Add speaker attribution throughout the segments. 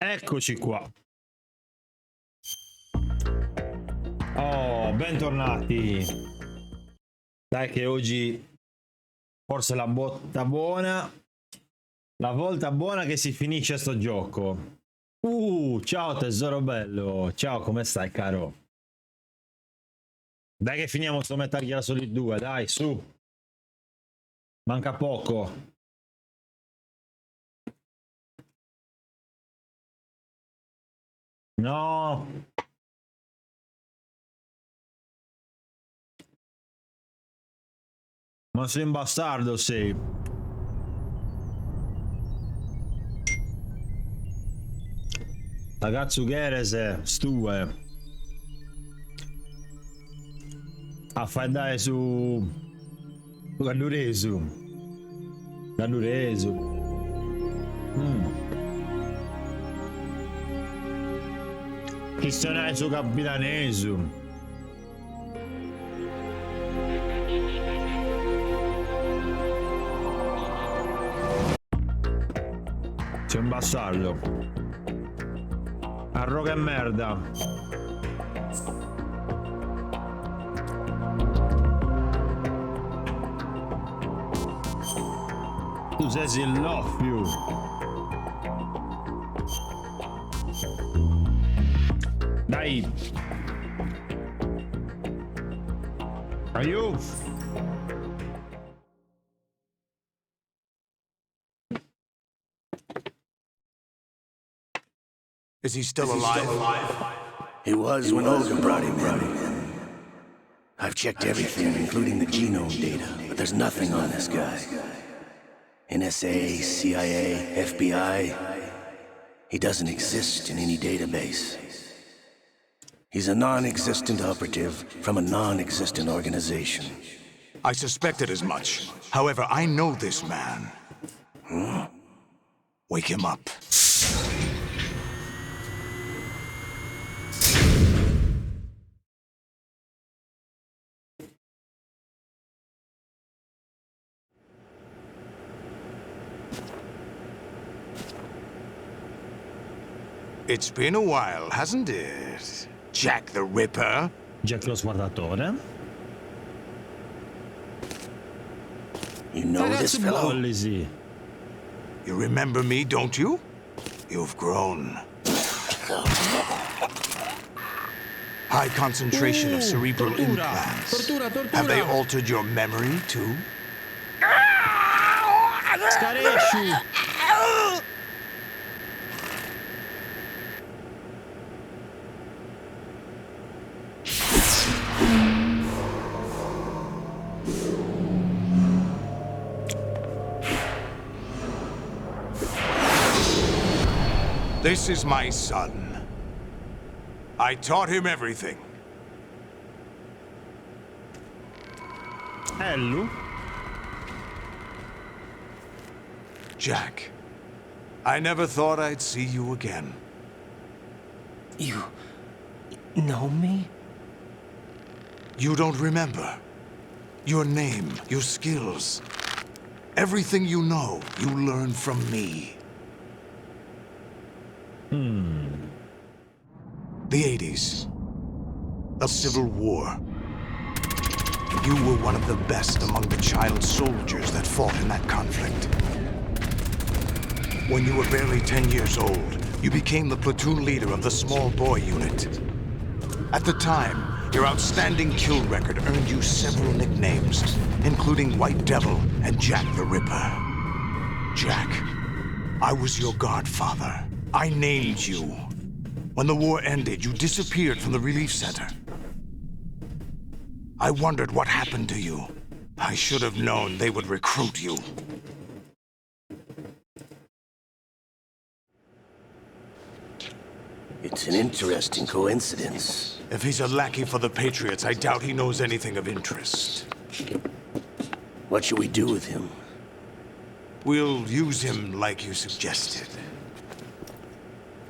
Speaker 1: Eccoci qua. Oh, bentornati. Dai che oggi forse la botta buona, la volta buona che si finisce sto gioco. Ciao tesoro bello. Ciao, come stai caro? Dai che finiamo sto Metal Gear Solid 2, dai, su. Manca poco. No. Ma sei un bastardo, sei. Ragazzo Gerese, stue. Affidare su Ganduresu. Cristianare su Capitanesu. C'è un bastardo. Arroga e merda. Tu sei il love you. Dai. Aiuto.
Speaker 2: Is he still alive?
Speaker 3: He was when Olga brought him in. I've checked everything, including the genome data, but there's nothing on this guy. NSA, CIA, FBI. He doesn't exist in any database. He's a non-existent operative from a non-existent organization.
Speaker 2: I suspected as much. However, I know this man. Wake him up. It's been a while, hasn't it? Jack the Ripper?
Speaker 1: Jack lo sguardatore.
Speaker 3: You know this fellow?
Speaker 1: Bollisi.
Speaker 2: You remember me, don't you? You've grown. High concentration of cerebral implants.
Speaker 1: Tortura.
Speaker 2: Have they altered your memory, too?
Speaker 1: Scaresci.
Speaker 2: This is my son. I taught him everything.
Speaker 1: Ellu.
Speaker 2: Jack, I never thought I'd see you again.
Speaker 4: You know me?
Speaker 2: You don't remember. Your name, your skills. Everything you know, you learned from me. The 80s. A civil war. You were one of the best among the child soldiers that fought in that conflict. When you were barely 10 years old, you became the platoon leader of the small boy unit. At the time, your outstanding kill record earned you several nicknames, including White Devil and Jack the Ripper. Jack, I was your godfather. I named you. When the war ended, you disappeared from the relief center. I wondered what happened to you. I should have known they would recruit you.
Speaker 3: It's an interesting coincidence.
Speaker 2: If he's a lackey for the Patriots, I doubt he knows anything of interest.
Speaker 3: What should we do with him?
Speaker 2: We'll use him like you suggested.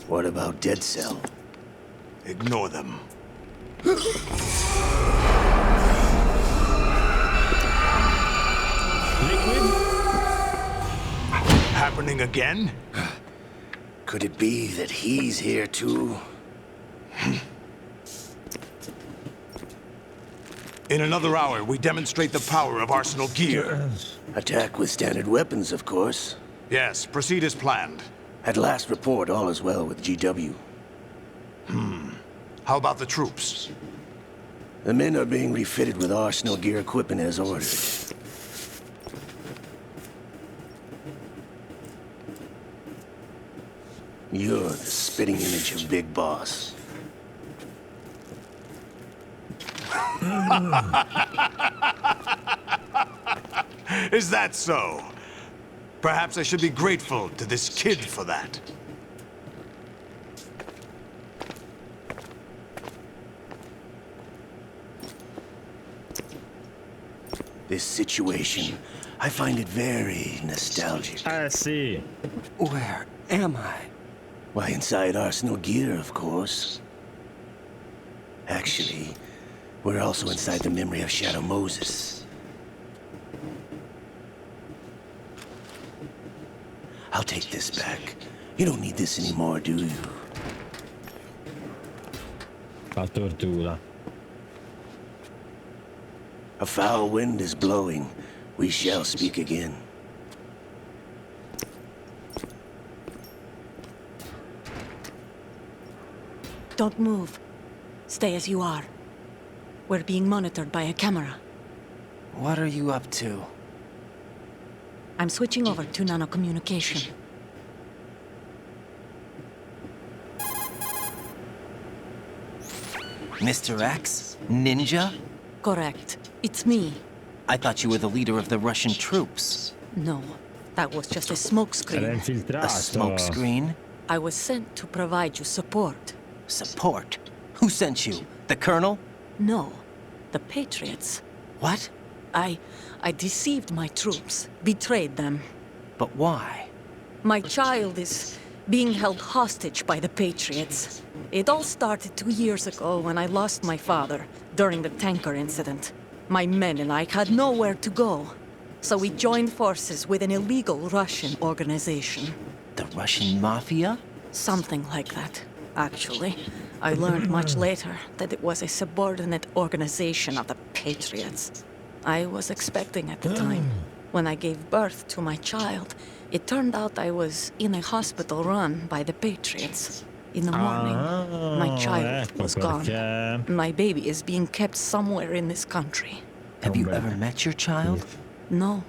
Speaker 3: What about Dead Cell?
Speaker 2: Ignore them.
Speaker 1: Liquid.
Speaker 2: Happening again?
Speaker 3: Could it be that he's here too?
Speaker 2: In another hour, we demonstrate the power of Arsenal gear.
Speaker 3: Attack with standard weapons, of course.
Speaker 2: Yes, proceed as planned.
Speaker 3: At last report, all is well with GW.
Speaker 2: How about the troops?
Speaker 3: The men are being refitted with Arsenal gear equipment as ordered. You're the spitting image of Big Boss.
Speaker 2: Is that so? Perhaps I should be grateful to this kid for that.
Speaker 3: This situation, I find it very nostalgic.
Speaker 1: Ah, sì.
Speaker 4: Where am I?
Speaker 3: Why, inside Arsenal gear, of course. Actually, we're also inside the memory of Shadow Moses. I'll take this back. You don't need this anymore, do you?
Speaker 1: La tortura.
Speaker 3: A foul wind is blowing. We shall speak again.
Speaker 5: Don't move. Stay as you are. We're being monitored by a camera.
Speaker 4: What are you up to?
Speaker 5: I'm switching over to nanocommunication.
Speaker 4: Mr. X? Ninja?
Speaker 5: Correct. It's me.
Speaker 4: I thought you were the leader of the Russian troops.
Speaker 5: No, that was just a
Speaker 1: Era
Speaker 5: smokescreen.
Speaker 4: A
Speaker 1: infiltrato.
Speaker 4: smokescreen?
Speaker 5: I was sent to provide you support.
Speaker 4: Support? Who sent you? The Colonel?
Speaker 5: No, the Patriots.
Speaker 4: What?
Speaker 5: I deceived my troops, betrayed them.
Speaker 4: But why?
Speaker 5: My child is being held hostage by the Patriots. It all started 2 years ago when I lost my father during the tanker incident. My men and I had nowhere to go, so we joined forces with an illegal Russian organization.
Speaker 4: The Russian Mafia?
Speaker 5: Something like that, actually. I learned much later that it was a subordinate organization of the Patriots. I was expecting at the time. When I gave birth to my child, it turned out I was in a hospital run by the Patriots. In the morning, my child
Speaker 1: ecco
Speaker 5: was gone.
Speaker 1: perché.
Speaker 5: My baby is being kept somewhere in this country.
Speaker 4: Have you ever met your child?
Speaker 5: No.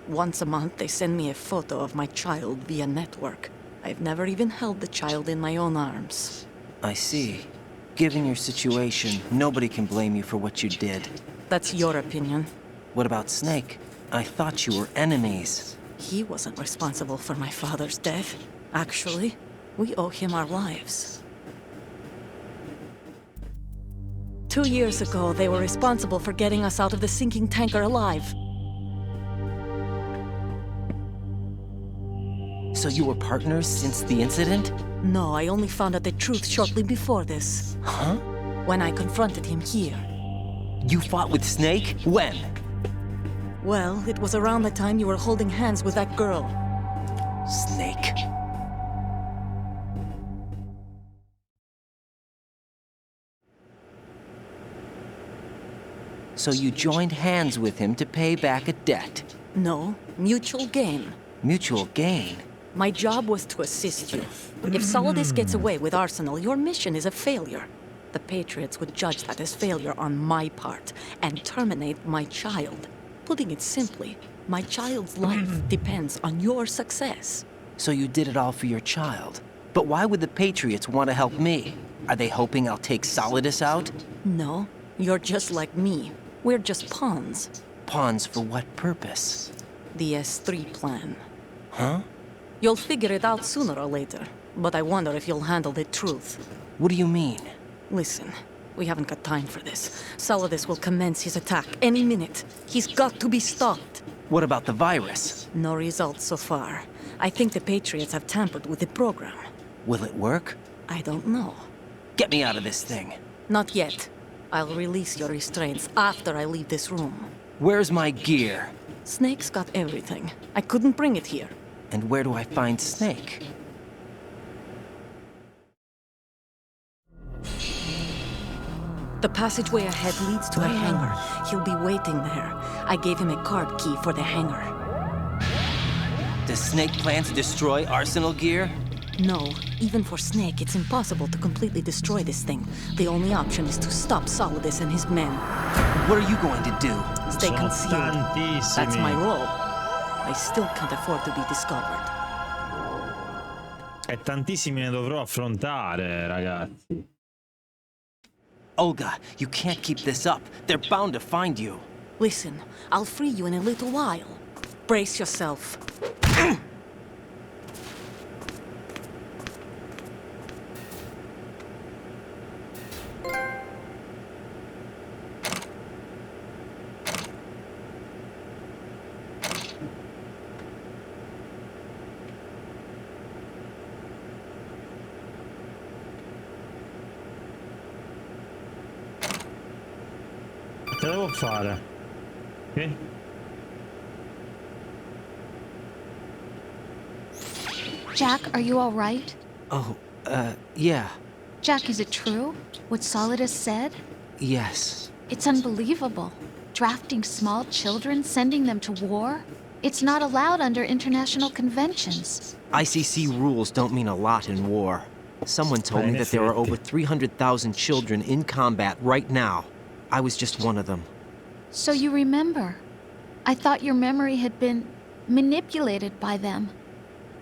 Speaker 5: Once a month, they send me a photo of my child via network. I've never even held the child in my own arms.
Speaker 4: I see. Given your situation, nobody can blame you for what you did.
Speaker 5: That's your opinion.
Speaker 4: What about Snake? I thought you were enemies.
Speaker 5: He wasn't responsible for my father's death. Actually, we owe him our lives. 2 years ago, they were responsible for getting us out of the sinking tanker alive.
Speaker 4: So you were partners since the incident?
Speaker 5: No, I only found out the truth shortly before this.
Speaker 4: Huh?
Speaker 5: When I confronted him here.
Speaker 4: You fought with Snake? When?
Speaker 5: Well, it was around the time you were holding hands with that girl.
Speaker 4: Snake. So you joined hands with him to pay back a debt.
Speaker 5: No, mutual gain.
Speaker 4: Mutual gain.
Speaker 5: My job was to assist you. If Solidus gets away with Arsenal, your mission is a failure. The Patriots would judge that as failure on my part and terminate my child. Putting it simply, my child's life depends on your success.
Speaker 4: So you did it all for your child. But why would the Patriots want to help me? Are they hoping I'll take Solidus out?
Speaker 5: No, you're just like me. We're just pawns.
Speaker 4: Pawns for what purpose?
Speaker 5: The S3 plan.
Speaker 4: Huh?
Speaker 5: You'll figure it out sooner or later, but I wonder if you'll handle the truth.
Speaker 4: What do you mean?
Speaker 5: Listen, we haven't got time for this. Solidus will commence his attack any minute. He's got to be stopped.
Speaker 4: What about the virus?
Speaker 5: No results so far. I think the Patriots have tampered with the program.
Speaker 4: Will it work?
Speaker 5: I don't know.
Speaker 4: Get me out of this thing.
Speaker 5: Not yet. I'll release your restraints after I leave this room.
Speaker 4: Where's my gear?
Speaker 5: Snake's got everything. I couldn't bring it here.
Speaker 4: And where do I find Snake?
Speaker 5: The passageway ahead leads to a hangar. He'll be waiting there. I gave him a card key for the hangar.
Speaker 4: Does Snake plan to destroy Arsenal gear?
Speaker 5: No, even for Snake, it's impossible to completely destroy this thing. The only option is to stop Solidus and his men.
Speaker 4: What are you going to do?
Speaker 5: Stay
Speaker 1: Sono
Speaker 5: concealed.
Speaker 1: tantissimi.
Speaker 5: That's my role. I still can't afford to be discovered.
Speaker 1: E tantissimi ne dovrò affrontare, ragazzi.
Speaker 4: Olga, you can't keep this up. They're bound to find you.
Speaker 5: Listen, I'll free you in a little while. Brace yourself.
Speaker 1: Che devo fare? Ok?
Speaker 6: Jack, are you all right?
Speaker 4: Oh, yeah.
Speaker 6: Jack, is it true? What Solidus said?
Speaker 4: Yes.
Speaker 6: It's unbelievable. Drafting small children, sending them to war? It's not allowed under international conventions.
Speaker 4: ICC rules don't mean a lot in war. Someone told me that there are over 300,000 children in combat right now. I was just one of them.
Speaker 6: So you remember. I thought your memory had been manipulated by them.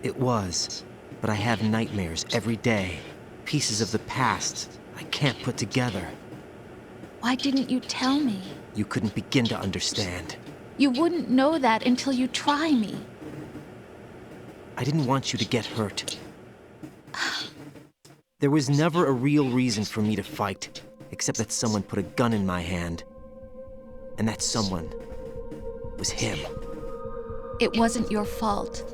Speaker 4: It was, but I have nightmares every day. Pieces of the past I can't put together.
Speaker 6: Why didn't you tell me?
Speaker 4: You couldn't begin to understand.
Speaker 6: You wouldn't know that until you try me.
Speaker 4: I didn't want you to get hurt. There was never a real reason for me to fight, except that someone put a gun in my hand. And that someone was him.
Speaker 6: It wasn't your fault.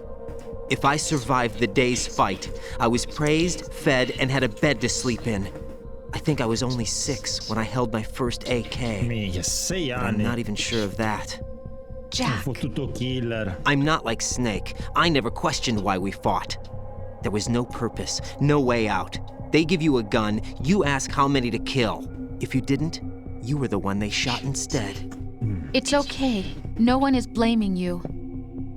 Speaker 4: If I survived the day's fight, I was praised, fed, and had a bed to sleep in. I think I was only 6 when I held my first AK.
Speaker 1: Minchia, 6
Speaker 4: But I'm
Speaker 1: anni.
Speaker 4: not even sure of that.
Speaker 6: Jack,
Speaker 1: Fottuto killer.
Speaker 4: I'm not like Snake. I never questioned why we fought. There was no purpose, no way out. They give you a gun, you ask how many to kill. If you didn't, you were the one they shot instead.
Speaker 6: it's okay. No one is blaming you.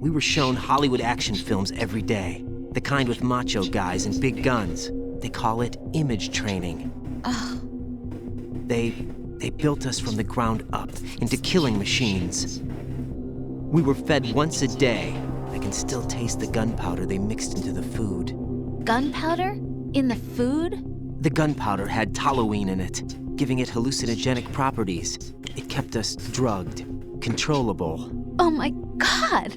Speaker 4: We were shown Hollywood action films every day. The kind with macho guys and big guns. They call it image training. They built us from the ground up into killing machines. We were fed once a day. I can still taste the gunpowder they mixed into the food.
Speaker 6: Gunpowder? In the food?
Speaker 4: The gunpowder had toluene in it, giving it hallucinogenic properties. It kept us drugged, controllable.
Speaker 6: Oh my God!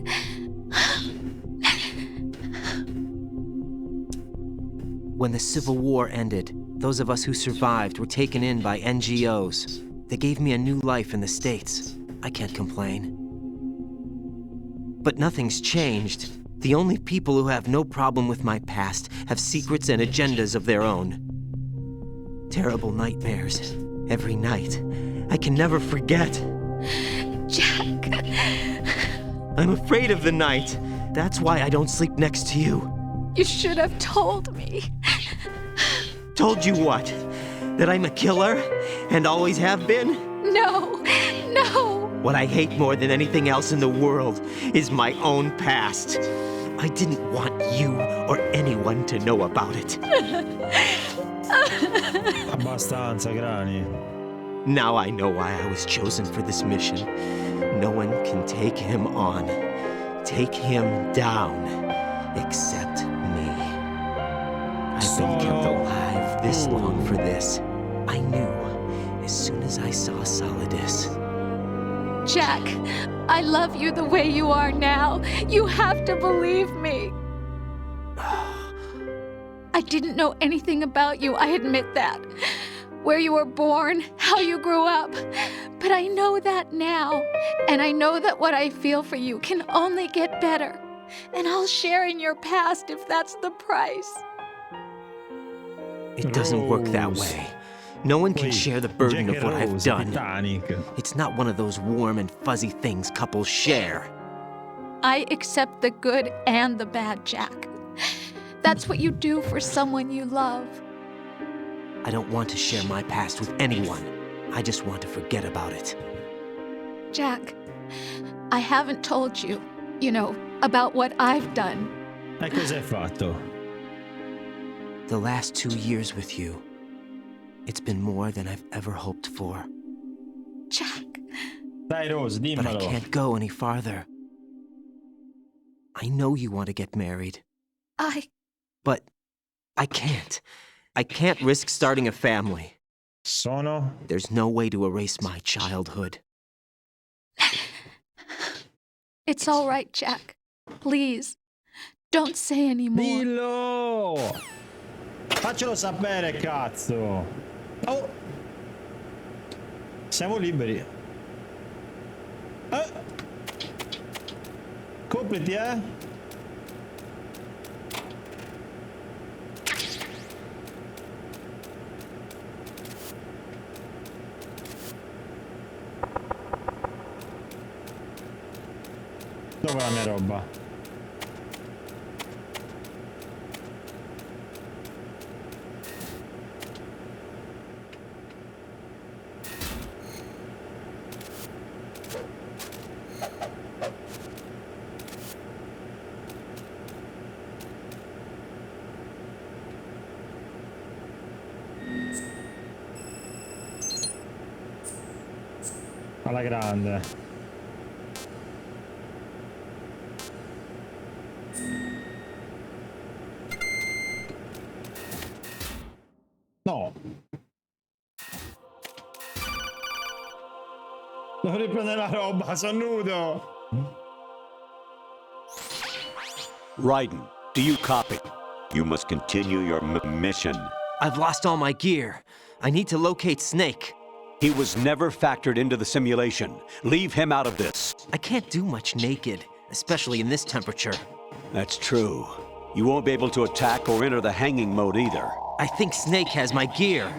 Speaker 4: When the Civil War ended, those of us who survived were taken in by NGOs. They gave me a new life in the States. I can't complain. But nothing's changed. The only people who have no problem with my past have secrets and agendas of their own. Terrible nightmares. Every night. I can never forget.
Speaker 6: Jack!
Speaker 4: I'm afraid of the night. That's why I don't sleep next to you.
Speaker 6: You should have told me.
Speaker 4: Told you what? That I'm a killer? And always have been?
Speaker 6: No! No!
Speaker 4: What I hate more than anything else in the world is my own past. I didn't want you or anyone to know about it.
Speaker 1: Abbastanza, Grani.
Speaker 4: Now I know why I was chosen for this mission. No one can take him on, take him down, except me. I've been kept alive this long for this. I knew as soon as I saw Solidus.
Speaker 6: Jack, I love you the way you are now. You have to believe me. I didn't know anything about you, I admit that. Where you were born, how you grew up. But I know that now. And I know that what I feel for you can only get better. And I'll share in your past if that's the price.
Speaker 4: It doesn't work that way. No one can share the burden of what I've done.
Speaker 1: Titanic.
Speaker 4: It's not one of those warm and fuzzy things couples share.
Speaker 6: I accept the good and the bad, Jack. That's what you do for someone you love.
Speaker 4: I don't want to share my past with anyone. I just want to forget about it.
Speaker 6: Jack, I haven't told you, about what I've done.
Speaker 1: E cosa hai fatto?
Speaker 4: The last 2 years with you, it's been more than I've ever hoped for.
Speaker 6: Jack.
Speaker 1: Dai, Rose,
Speaker 4: But I
Speaker 1: dimmelo.
Speaker 4: can't go any farther. I know you want to get married, but I can't. I can't risk starting a family.
Speaker 1: Sono...
Speaker 4: There's no way to erase my childhood.
Speaker 6: It's all right, Jack. Please, don't say any more.
Speaker 1: Dillo! Faccelo sapere, cazzo! Oh! Siamo liberi. Copriti, Dov'è la mia roba? Alla grande. No. Devo riprendere la roba, sono nudo.
Speaker 7: Raiden, do you copy? You must continue your mission.
Speaker 4: I've lost all my gear. I need to locate Snake.
Speaker 7: He was never factored into the simulation. Leave him out of this.
Speaker 4: I can't do much naked, especially in this temperature.
Speaker 7: That's true. You won't be able to attack or enter the hanging mode either.
Speaker 4: I think Snake has my gear.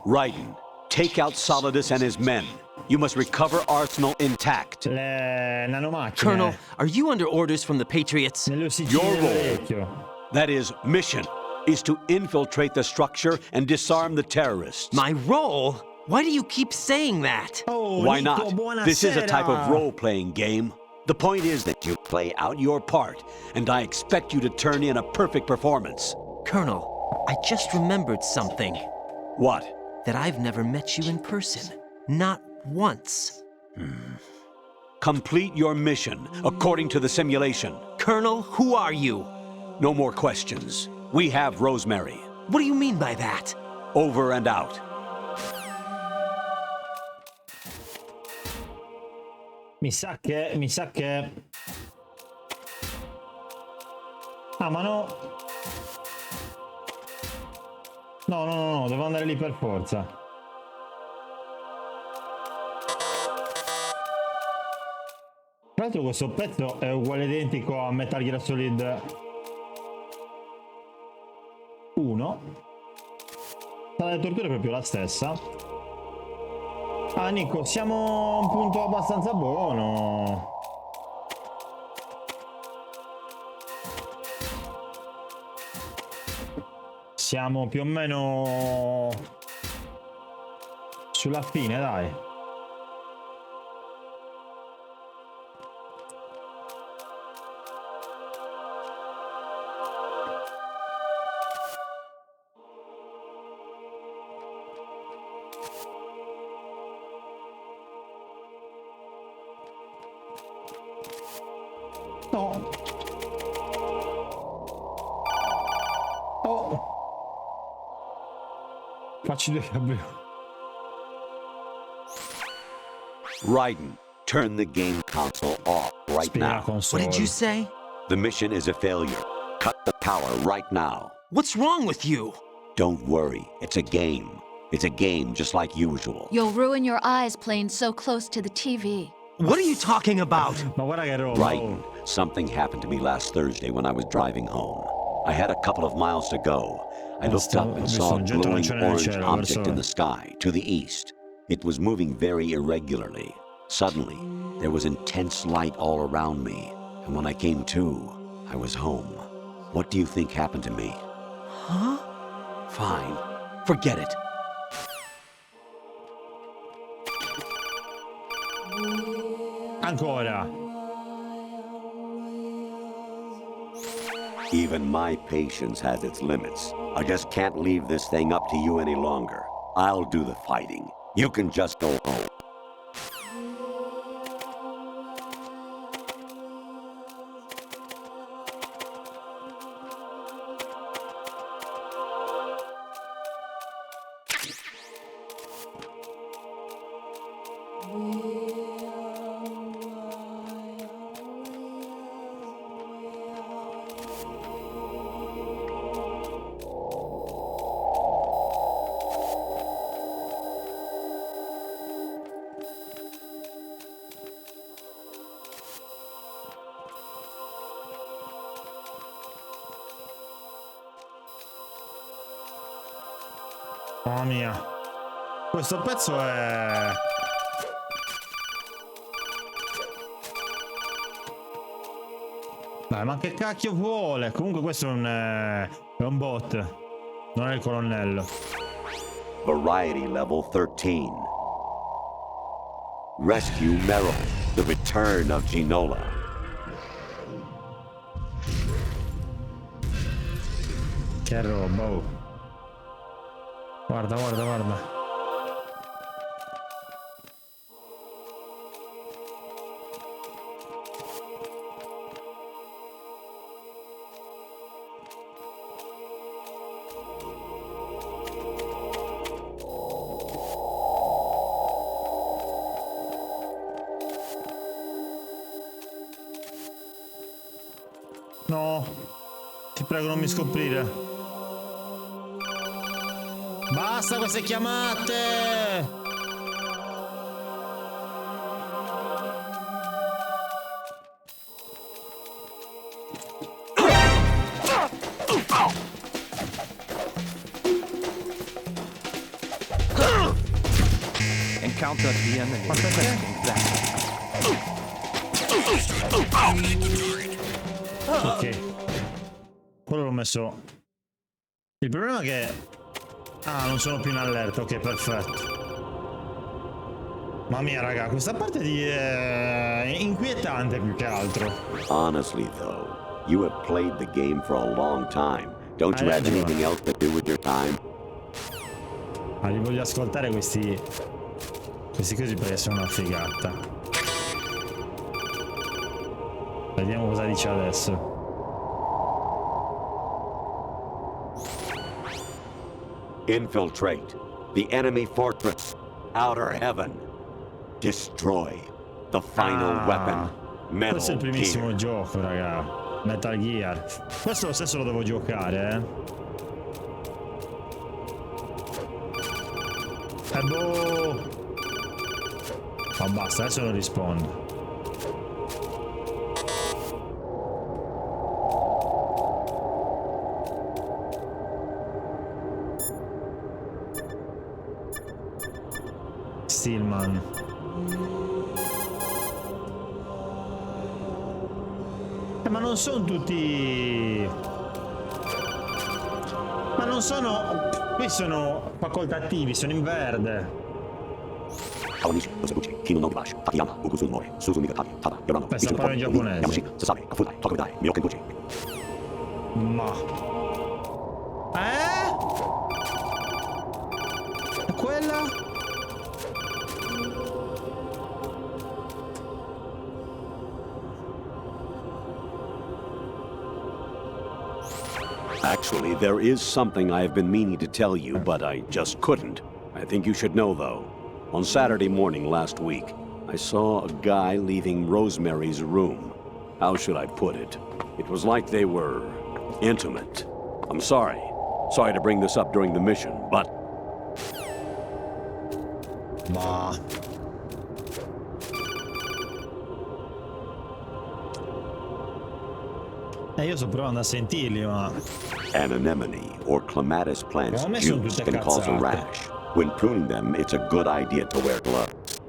Speaker 7: Raiden, take out Solidus and his men. You must recover Arsenal intact.
Speaker 1: Le nanomacchine.
Speaker 4: Colonel, are you under orders from the Patriots?
Speaker 1: Nell'ossicino
Speaker 7: Your role.
Speaker 1: dell'orecchio.
Speaker 7: That is, mission is to infiltrate the structure and disarm the terrorists.
Speaker 4: My role? Why do you keep saying that?
Speaker 1: Oh,
Speaker 7: Why
Speaker 1: Nico,
Speaker 7: not?
Speaker 1: buonasera.
Speaker 7: This is a type of role-playing game. The point is that you play out your part, and I expect you to turn in a perfect performance.
Speaker 4: Colonel, I just remembered something.
Speaker 7: What?
Speaker 4: That I've never met you in person. Not once.
Speaker 7: Complete your mission according to the simulation.
Speaker 4: Colonel, who are you?
Speaker 7: No more questions. We have Rosemary.
Speaker 4: What do you mean by that?
Speaker 7: Over and out.
Speaker 1: Mi sa che... Ah, ma no... No, devo andare lì per forza. Tra l'altro questo pezzo è uguale identico a Metal Gear Solid 1. La tortura è proprio la stessa. Ah, Nico, siamo a un punto abbastanza buono. Siamo più o meno sulla fine, dai. No. Oh. Facci due cabri.
Speaker 7: Raiden, turn the game console off right
Speaker 1: Spina la
Speaker 7: now.
Speaker 1: console.
Speaker 4: What did you say?
Speaker 7: The mission is a failure. Cut the power right now.
Speaker 4: What's wrong with you?
Speaker 7: Don't worry, it's a game. It's a game just like usual.
Speaker 6: You'll ruin your eyes playing so close to the TV.
Speaker 4: What are you talking about?
Speaker 1: Ma guarda che roba.
Speaker 7: Raiden, something happened to me last Thursday when I was driving home. I had a couple of miles to go. I looked up and saw a glowing orange object in the sky to the east. It was moving very irregularly. Suddenly, there was intense light all around me, and when I came to, I was home. What do you think happened to me?
Speaker 4: Huh?
Speaker 7: Fine. Forget it.
Speaker 1: Ancora.
Speaker 7: Even my patience has its limits. I just can't leave this thing up to you any longer. I'll do the fighting. You can just go home.
Speaker 1: Mamma mia. Questo pezzo è... Dai, ma che cacchio vuole? Comunque questo è un bot. Non è il colonnello.
Speaker 7: Variety level 13. Rescue Meryl. The return of Ginola.
Speaker 1: Che roba, oh. Guarda, guarda, guarda. No, ti prego non mi scoprire. Basta queste chiamate!
Speaker 4: Encounter the enemy.
Speaker 1: Ok. Quello l'ho messo. Il problema è che... Ah, non sono più in allerta. Ok, perfetto. Mamma mia, raga, questa parte è inquietante più che altro.
Speaker 7: Honestly, though, you have played the game for a long time. Don't you have anything else to do with your time?
Speaker 1: Ah, li voglio ascoltare questi così perché sono una figata. Vediamo cosa dice adesso.
Speaker 7: Infiltrate the enemy fortress, outer heaven. Destroy the final weapon, Metal
Speaker 1: Questo è il primissimo
Speaker 7: Gear.
Speaker 1: gioco, raga. Metal Gear. Questo lo stesso lo devo giocare, boh. Ma basta, adesso non rispondo. Stillman. Ma non sono tutti... Ma non sono... Qui sono facoltativi, sono in verde. Sta parlando in giapponese. Ma... E quella?
Speaker 7: Actually, there is something I have been meaning to tell you, but I just couldn't. I think you should know, though. On Saturday morning last week, I saw a guy leaving Rosemary's room. How should I put it? It was like they were intimate. I'm sorry. Sorry to bring this up during the mission, but...
Speaker 1: Ma... io sto provando a sentirli, ma...
Speaker 7: An anemone or clematis plant's
Speaker 1: Ma a me sono
Speaker 7: juice
Speaker 1: tutte
Speaker 7: can cause a
Speaker 1: cazzate.
Speaker 7: rash. When pruning them, it's a good idea to wear gloves.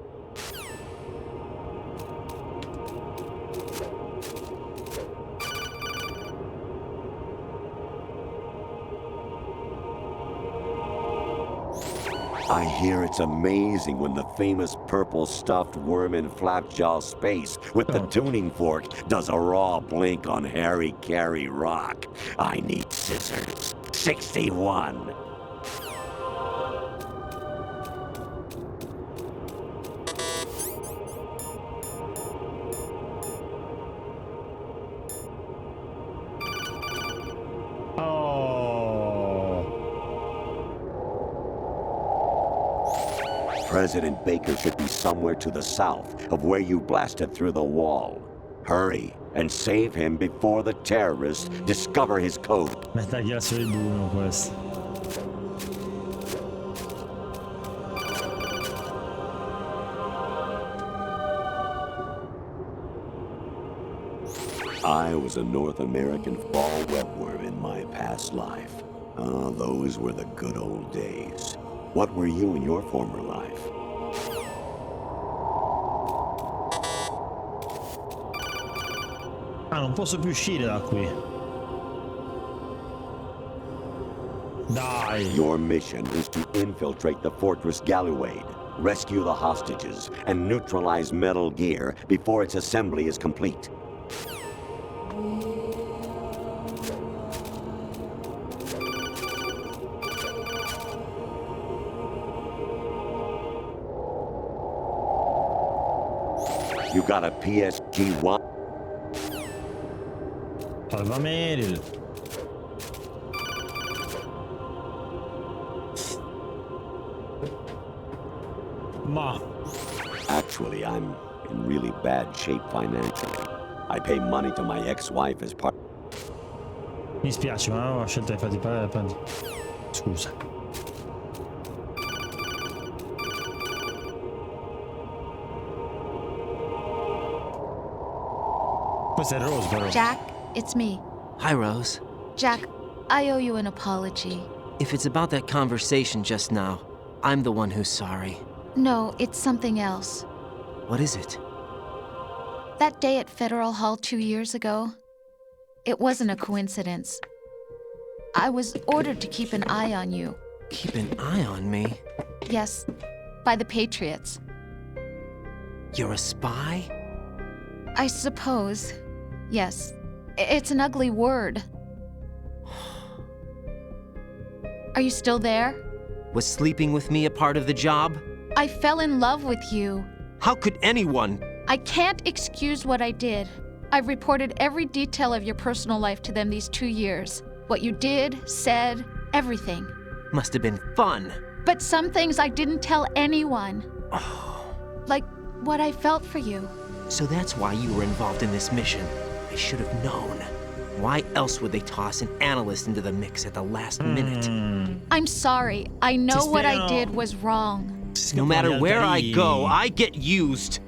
Speaker 7: I hear it's amazing when the famous purple stuffed worm in Flapjaw Space with the tuning fork does a raw blink on Harry Carey Rock. I need scissors. 61. President Baker should be somewhere to the south of where you blasted through the wall. Hurry and save him before the terrorists discover his code.
Speaker 1: Metagliasso di Bruno questo.
Speaker 7: I was a North American fall webworm in my past life. Ah, those were the good old days. What were you in your former life?
Speaker 1: Ah, non posso più uscire da qui. Dai.
Speaker 7: Your mission is to infiltrate the Fortress Galluade, rescue the hostages, and neutralize Metal Gear before its assembly is complete. You got a PSG-1?
Speaker 1: Salva Meryl. Ma.
Speaker 7: Actually, I'm in really bad shape financially. I pay money to my ex-wife as part...
Speaker 1: Mi spiace, ma ho scelto di farti parlare. Scusa. Questo è Rose, però.
Speaker 6: Jack, it's me.
Speaker 4: Hi, Rose.
Speaker 6: Jack, I owe you an apology.
Speaker 4: If it's about that conversation just now, I'm the one who's sorry.
Speaker 6: No, it's something else.
Speaker 4: What is it?
Speaker 6: That day at Federal Hall 2 years ago, it wasn't a coincidence. I was ordered to keep an eye on you.
Speaker 4: Keep an eye on me?
Speaker 6: Yes, by the Patriots.
Speaker 4: You're a spy?
Speaker 6: I suppose. Yes. It's an ugly word. Are you still there?
Speaker 4: Was sleeping with me a part of the job?
Speaker 6: I fell in love with you.
Speaker 4: How could anyone?
Speaker 6: I can't excuse what I did. I've reported every detail of your personal life to them these 2 years. What you did, said, everything.
Speaker 4: Must have been fun.
Speaker 6: But some things I didn't tell anyone. Like what I felt for you.
Speaker 4: So that's why you were involved in this mission. I should have known. Why else would they toss an analyst into the mix at the last minute?
Speaker 6: I'm sorry. I know what I did was wrong.
Speaker 4: No matter where I go, I get used.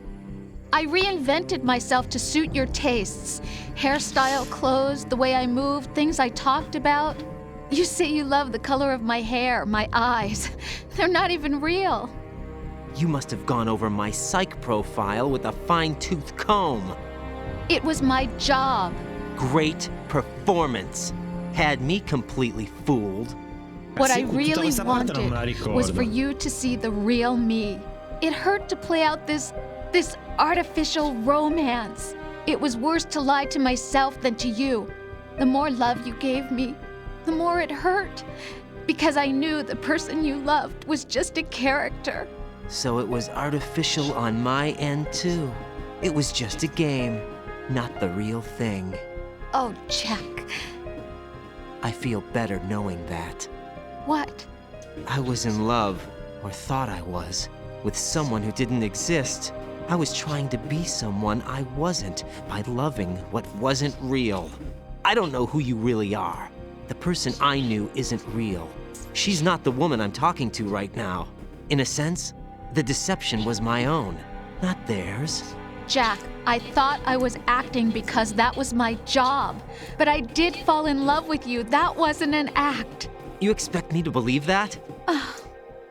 Speaker 6: I reinvented myself to suit your tastes. Hairstyle, clothes, the way I moved, things I talked about. You say you love the color of my hair, my eyes. They're not even real.
Speaker 4: You must have gone over my psych profile with a fine-tooth comb.
Speaker 6: It was my job.
Speaker 4: Great performance. Had me completely fooled.
Speaker 6: What I really wanted was for you to see the real me. It hurt to play out this artificial romance. It was worse to lie to myself than to you. The more love you gave me, the more it hurt. Because I knew the person you loved was just a character.
Speaker 4: So it was artificial on my end too. It was just a game, not the real thing.
Speaker 6: Oh, Jack.
Speaker 4: I feel better knowing that.
Speaker 6: What?
Speaker 4: I was in love, or thought I was, with someone who didn't exist. I was trying to be someone I wasn't by loving what wasn't real. I don't know who you really are. The person I knew isn't real. She's not the woman I'm talking to right now. In a sense, the deception was my own, not theirs.
Speaker 6: Jack, I thought I was acting because that was my job. But I did fall in love with you. That wasn't an act.
Speaker 4: You expect me to believe that?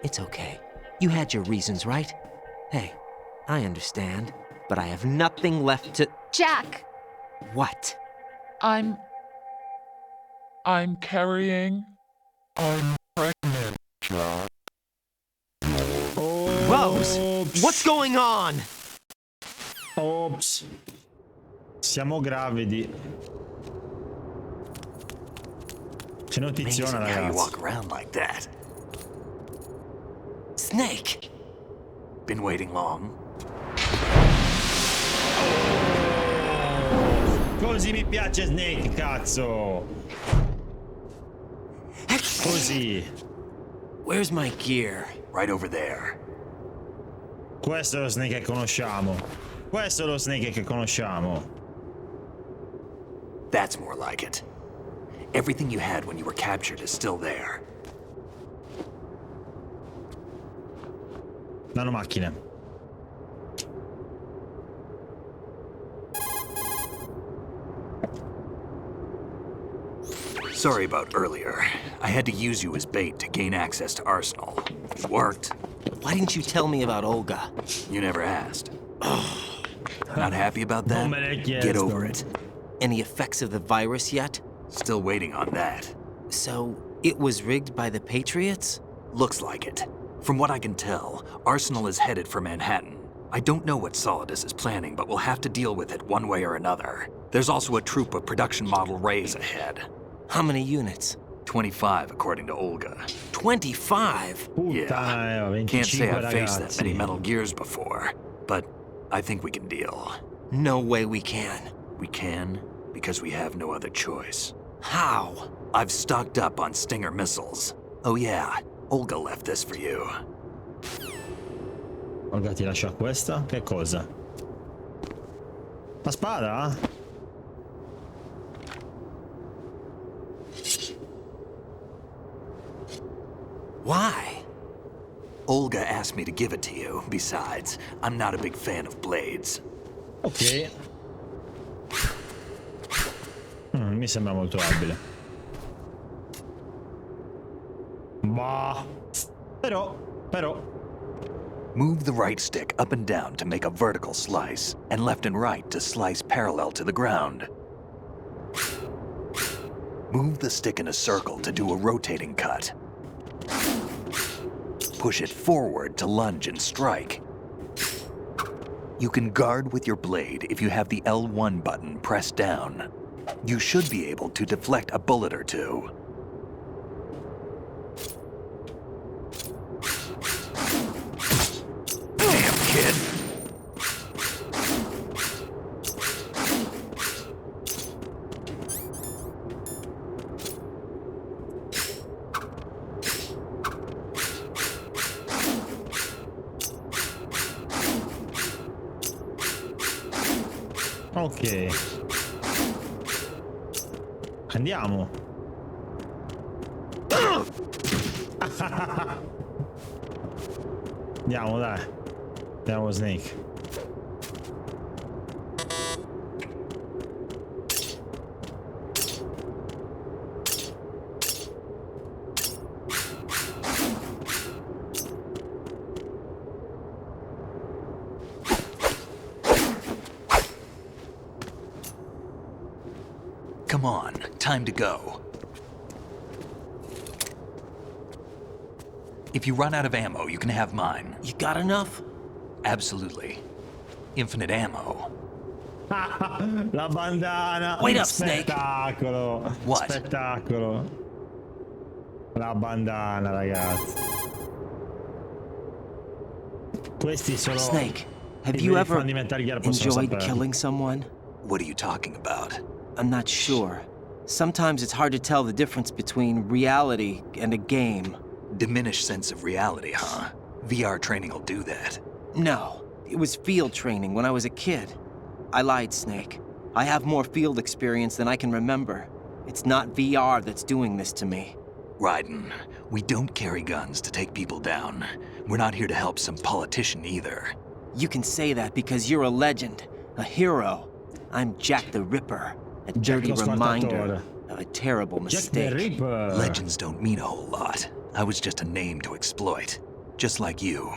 Speaker 4: It's okay. You had your reasons, right? Hey, I understand, but I have nothing left to...
Speaker 6: Jack!
Speaker 4: What?
Speaker 8: I'm carrying. I'm pregnant, Jack.
Speaker 4: What's going on?
Speaker 1: Ops. Siamo gravidi. C'è notiziona,
Speaker 3: Amazing how you
Speaker 1: ragazzi.
Speaker 3: walk around like that.
Speaker 4: Snake!
Speaker 3: Been waiting long?
Speaker 1: Così mi piace Snake, cazzo. Così.
Speaker 4: Where's my gear?
Speaker 3: Right over there.
Speaker 1: Questo è lo Snake che conosciamo. Questo è lo Snake che conosciamo.
Speaker 3: That's more like it. Everything you had when you were captured is still there.
Speaker 1: Nanomacchine.
Speaker 3: Sorry about earlier. I had to use you as bait to gain access to Arsenal. It worked.
Speaker 4: Why didn't you tell me about Olga?
Speaker 3: You never asked. Not happy about that? Get over it.
Speaker 4: Any effects of the virus yet?
Speaker 3: Still waiting on that.
Speaker 4: So, it was rigged by the Patriots?
Speaker 3: Looks like it. From what I can tell, Arsenal is headed for Manhattan. I don't know what Solidus is planning, but we'll have to deal with it one way or another. There's also a troop of production model Rays ahead.
Speaker 4: How many units?
Speaker 3: 25, according to Olga.
Speaker 4: 25?
Speaker 3: Yeah.
Speaker 1: 25
Speaker 3: Can't say I've faced that
Speaker 1: ragazzi.
Speaker 3: many Metal Gears before, but I think we can deal.
Speaker 4: No way we can.
Speaker 3: We can, because we have no other choice.
Speaker 4: How?
Speaker 3: I've stocked up on Stinger missiles. Oh yeah, Olga left this for you.
Speaker 1: Olga ti lascia questa? Che cosa? La spada?
Speaker 4: Why?
Speaker 3: Olga asked me to give it to you. Besides, I'm not a big fan of blades.
Speaker 1: Ok. Mi sembra molto abile. Bah. Però.
Speaker 3: Move the right stick up and down to make a vertical slice, and left and right to slice parallel to the ground. Move the stick in a circle to do a rotating cut. Push it forward to lunge and strike. You can guard with your blade if you have the L1 button pressed down. You should be able to deflect a bullet or two. Damn, kid.
Speaker 1: Ok. Andiamo. Andiamo, dai. Andiamo, Snake.
Speaker 3: Come on, time to go. If you run out of ammo, you can have mine.
Speaker 4: You got enough?
Speaker 3: Absolutely. Infinite ammo.
Speaker 1: La bandana.
Speaker 4: Wait up, Snake.
Speaker 1: Spettacolo.
Speaker 3: What?
Speaker 1: Spettacolo. La bandana, ragazzi. Questi sono
Speaker 4: Snake, have
Speaker 1: i
Speaker 4: you
Speaker 1: veri
Speaker 4: ever
Speaker 1: fan di Metal Gear possono
Speaker 4: enjoyed
Speaker 1: saperlo.
Speaker 4: killing someone?
Speaker 3: What are you talking about?
Speaker 4: I'm not sure. Sometimes it's hard to tell the difference between reality and a game.
Speaker 3: Diminished sense of reality, huh? VR training will do that.
Speaker 4: No, it was field training when I was a kid. I lied, Snake. I have more field experience than I can remember. It's not VR that's doing this to me.
Speaker 3: Raiden, we don't carry guns to take people down. We're not here to help some politician either.
Speaker 4: You can say that because you're a legend, a hero. I'm Jack the Ripper, a
Speaker 1: Jack
Speaker 4: dirty
Speaker 1: lo
Speaker 4: reminder
Speaker 1: Spartatore.
Speaker 4: of a terrible
Speaker 1: Jack the
Speaker 4: mistake.
Speaker 1: Ripper.
Speaker 3: Legends don't mean a whole lot. I was just a name to exploit. Just like you.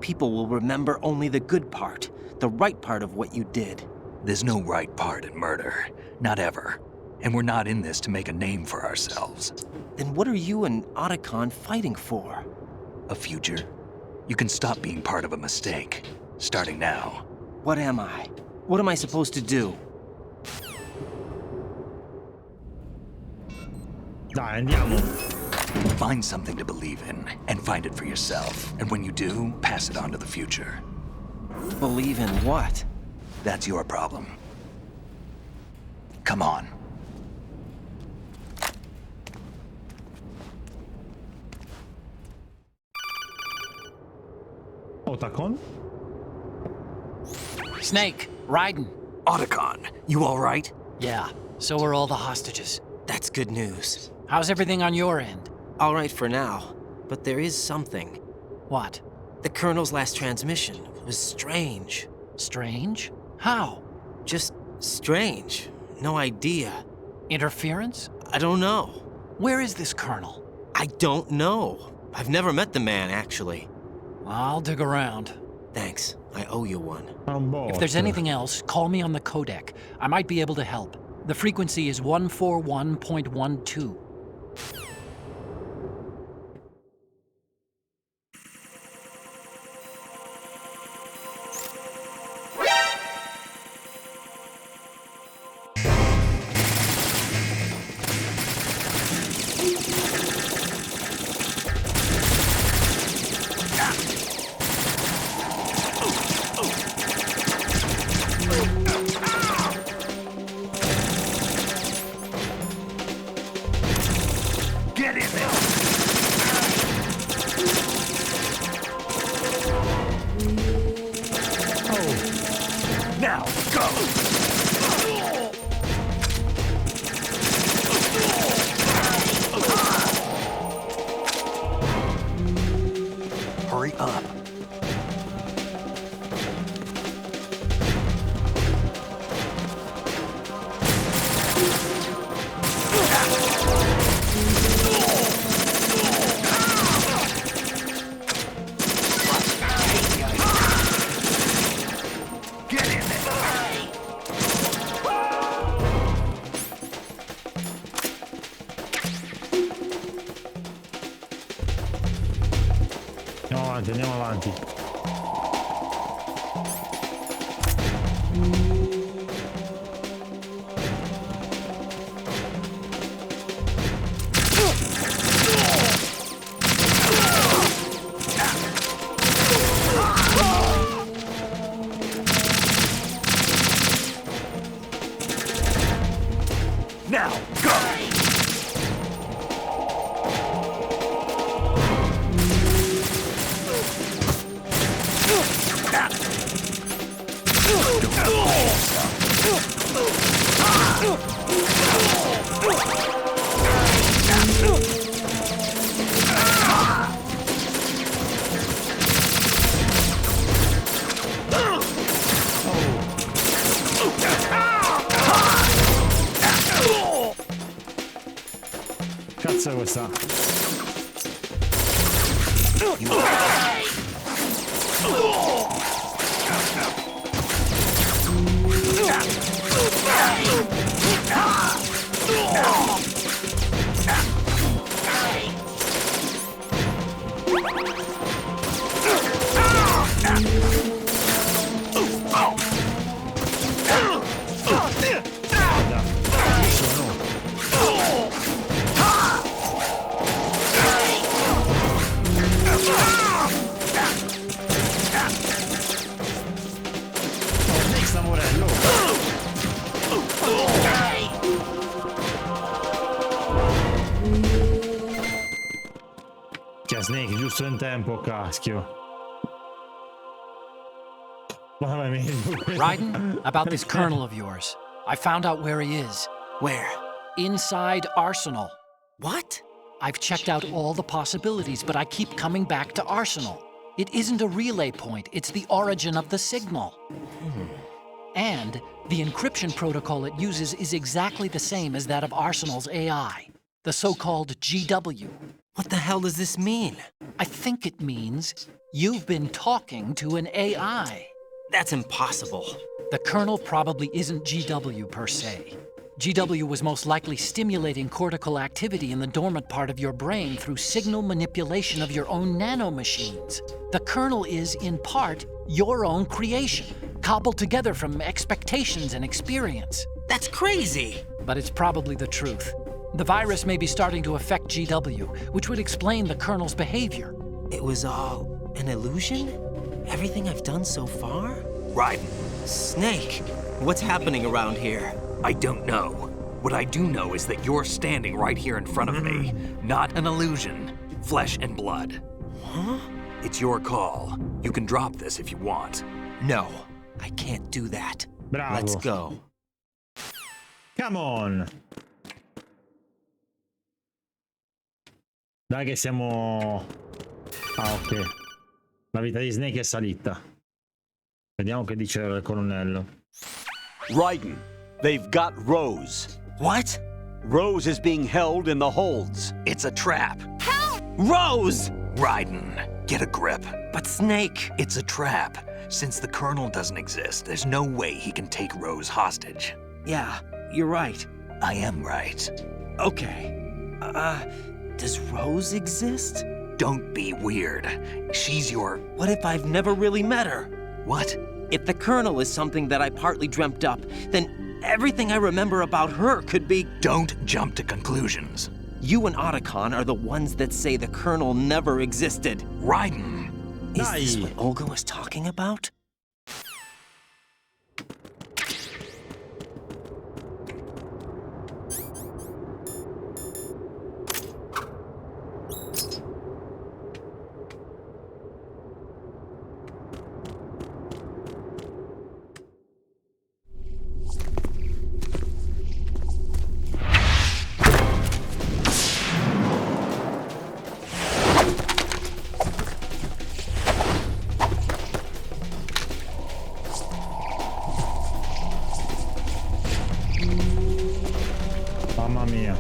Speaker 4: People will remember only the good part, the right part of what you did.
Speaker 3: There's no right part in murder. Not ever. And we're not in this to make a name for ourselves.
Speaker 4: Then what are you and Otacon fighting for?
Speaker 3: A future?
Speaker 2: You can stop being part of a mistake, starting now.
Speaker 4: What am I? What am I supposed to do?
Speaker 1: Dai, andiamo.
Speaker 2: Find something to believe in, and find it for yourself. And when you do, pass it on to the future.
Speaker 4: Believe in what?
Speaker 2: That's your problem. Come on.
Speaker 1: Otacon?
Speaker 8: Snake, Raiden.
Speaker 2: Otacon, you all right?
Speaker 8: Yeah, so are all the hostages.
Speaker 4: That's good news.
Speaker 8: How's everything on your end?
Speaker 4: All right for now, but there is something.
Speaker 8: What?
Speaker 4: The Colonel's last transmission was strange.
Speaker 8: Strange? How?
Speaker 4: Just strange. No idea.
Speaker 8: Interference?
Speaker 4: I don't know.
Speaker 8: Where is this Colonel?
Speaker 4: I don't know. I've never met the man, actually.
Speaker 8: I'll dig around.
Speaker 4: Thanks. I owe you one.
Speaker 8: If there's anything else, call me on the codec. I might be able to help. The frequency is 141.12.
Speaker 2: Get in there! Oh. Now, go! Hurry up.
Speaker 1: Andiamo avanti.
Speaker 2: Now, go!
Speaker 1: Cazzo è questa? Snake, giusto in tempo, caschio.
Speaker 8: Raiden, about this colonel of yours. I found out where he is.
Speaker 4: Where?
Speaker 8: Inside Arsenal.
Speaker 4: What?
Speaker 8: I've checked out all the possibilities, but I keep coming back to Arsenal. It isn't a relay point, it's the origin of the signal. And the encryption protocol it uses is exactly the same as that of Arsenal's AI, the so-called GW.
Speaker 4: What the hell does this mean?
Speaker 8: I think it means you've been talking to an AI.
Speaker 4: That's impossible.
Speaker 8: The Colonel probably isn't GW per se. GW was most likely stimulating cortical activity in the dormant part of your brain through signal manipulation of your own nanomachines. The kernel is, in part, your own creation, cobbled together from expectations and experience.
Speaker 9: That's crazy!
Speaker 8: But it's probably the truth. The virus may be starting to affect GW, which would explain the kernel's behavior.
Speaker 9: It was all an illusion? Everything I've done so far?
Speaker 10: Raiden,
Speaker 9: Snake, what's happening around here?
Speaker 10: I don't know. What I do know is that you're standing right here in front of me. Not an illusion. Flesh and blood.
Speaker 9: Huh?
Speaker 10: It's your call. You can drop this if you want.
Speaker 9: No, I can't do that.
Speaker 1: Bravo.
Speaker 9: Let's go.
Speaker 1: Come on. Dai che siamo... Ah, ok. La vita di Snake è salita. Vediamo che dice il colonnello.
Speaker 7: Raiden, they've got Rose.
Speaker 9: What?
Speaker 7: Rose is being held in the holds.
Speaker 10: It's a trap.
Speaker 9: Rose!
Speaker 10: Raiden, get a grip.
Speaker 9: But Snake...
Speaker 10: It's a trap. Since the Colonel doesn't exist, there's no way he can take Rose hostage.
Speaker 9: Yeah, you're right.
Speaker 10: I am right.
Speaker 9: Okay. Does Rose exist?
Speaker 10: Don't be weird. She's your...
Speaker 9: What if I've never really met her?
Speaker 10: What?
Speaker 9: If the Colonel is something that I partly dreamt up, then everything I remember about her could be...
Speaker 10: Don't jump to conclusions.
Speaker 9: You and Otacon are the ones that say the Colonel never existed.
Speaker 10: Raiden.
Speaker 9: Is this what Olga was talking about?
Speaker 1: Mamma mia.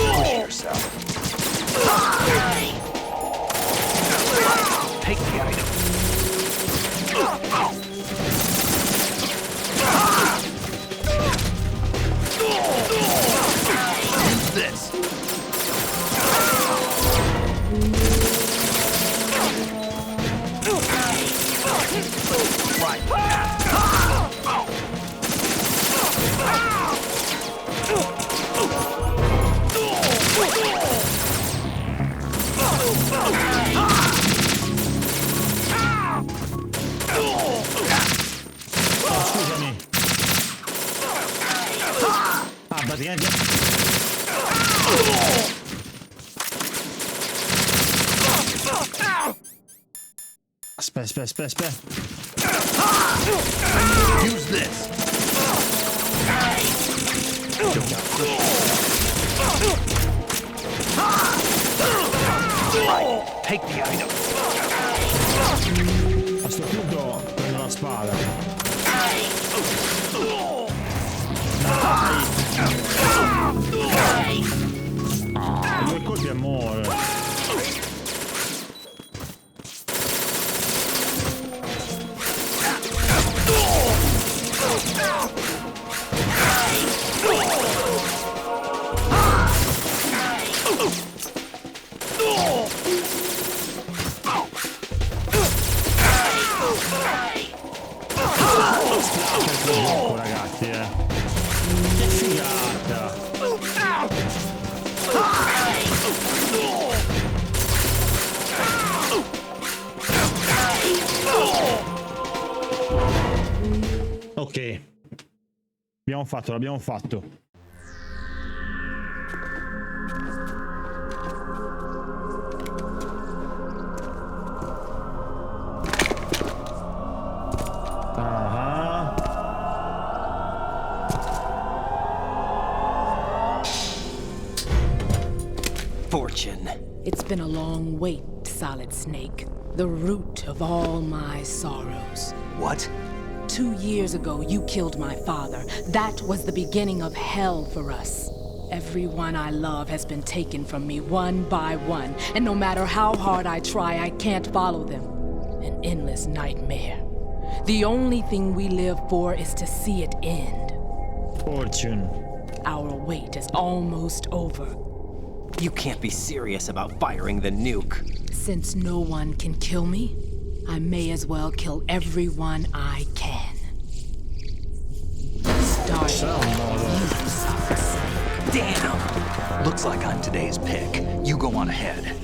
Speaker 10: Push yourself. Take the item. Use this.
Speaker 1: Scusami. Ah, praticamente... Aspetta.
Speaker 10: Use this. Take the item.
Speaker 1: A sto punto prendo la spada. Ah, due colpi e muore. Ragazzi, che figata! Ok, l'abbiamo fatto.
Speaker 9: Fortune.
Speaker 11: It's been a long wait, Solid Snake. The root of all my sorrows.
Speaker 10: What?
Speaker 11: 2 years ago, you killed my father. That was the beginning of hell for us. Everyone I love has been taken from me one by one, and no matter how hard I try, I can't follow them. An endless nightmare. The only thing we live for is to see it end.
Speaker 1: Fortune.
Speaker 11: Our wait is almost over.
Speaker 9: You can't be serious about firing the nuke.
Speaker 11: Since no one can kill me, I may as well kill everyone I can.
Speaker 10: Damn! Looks like I'm today's pick. You go on ahead.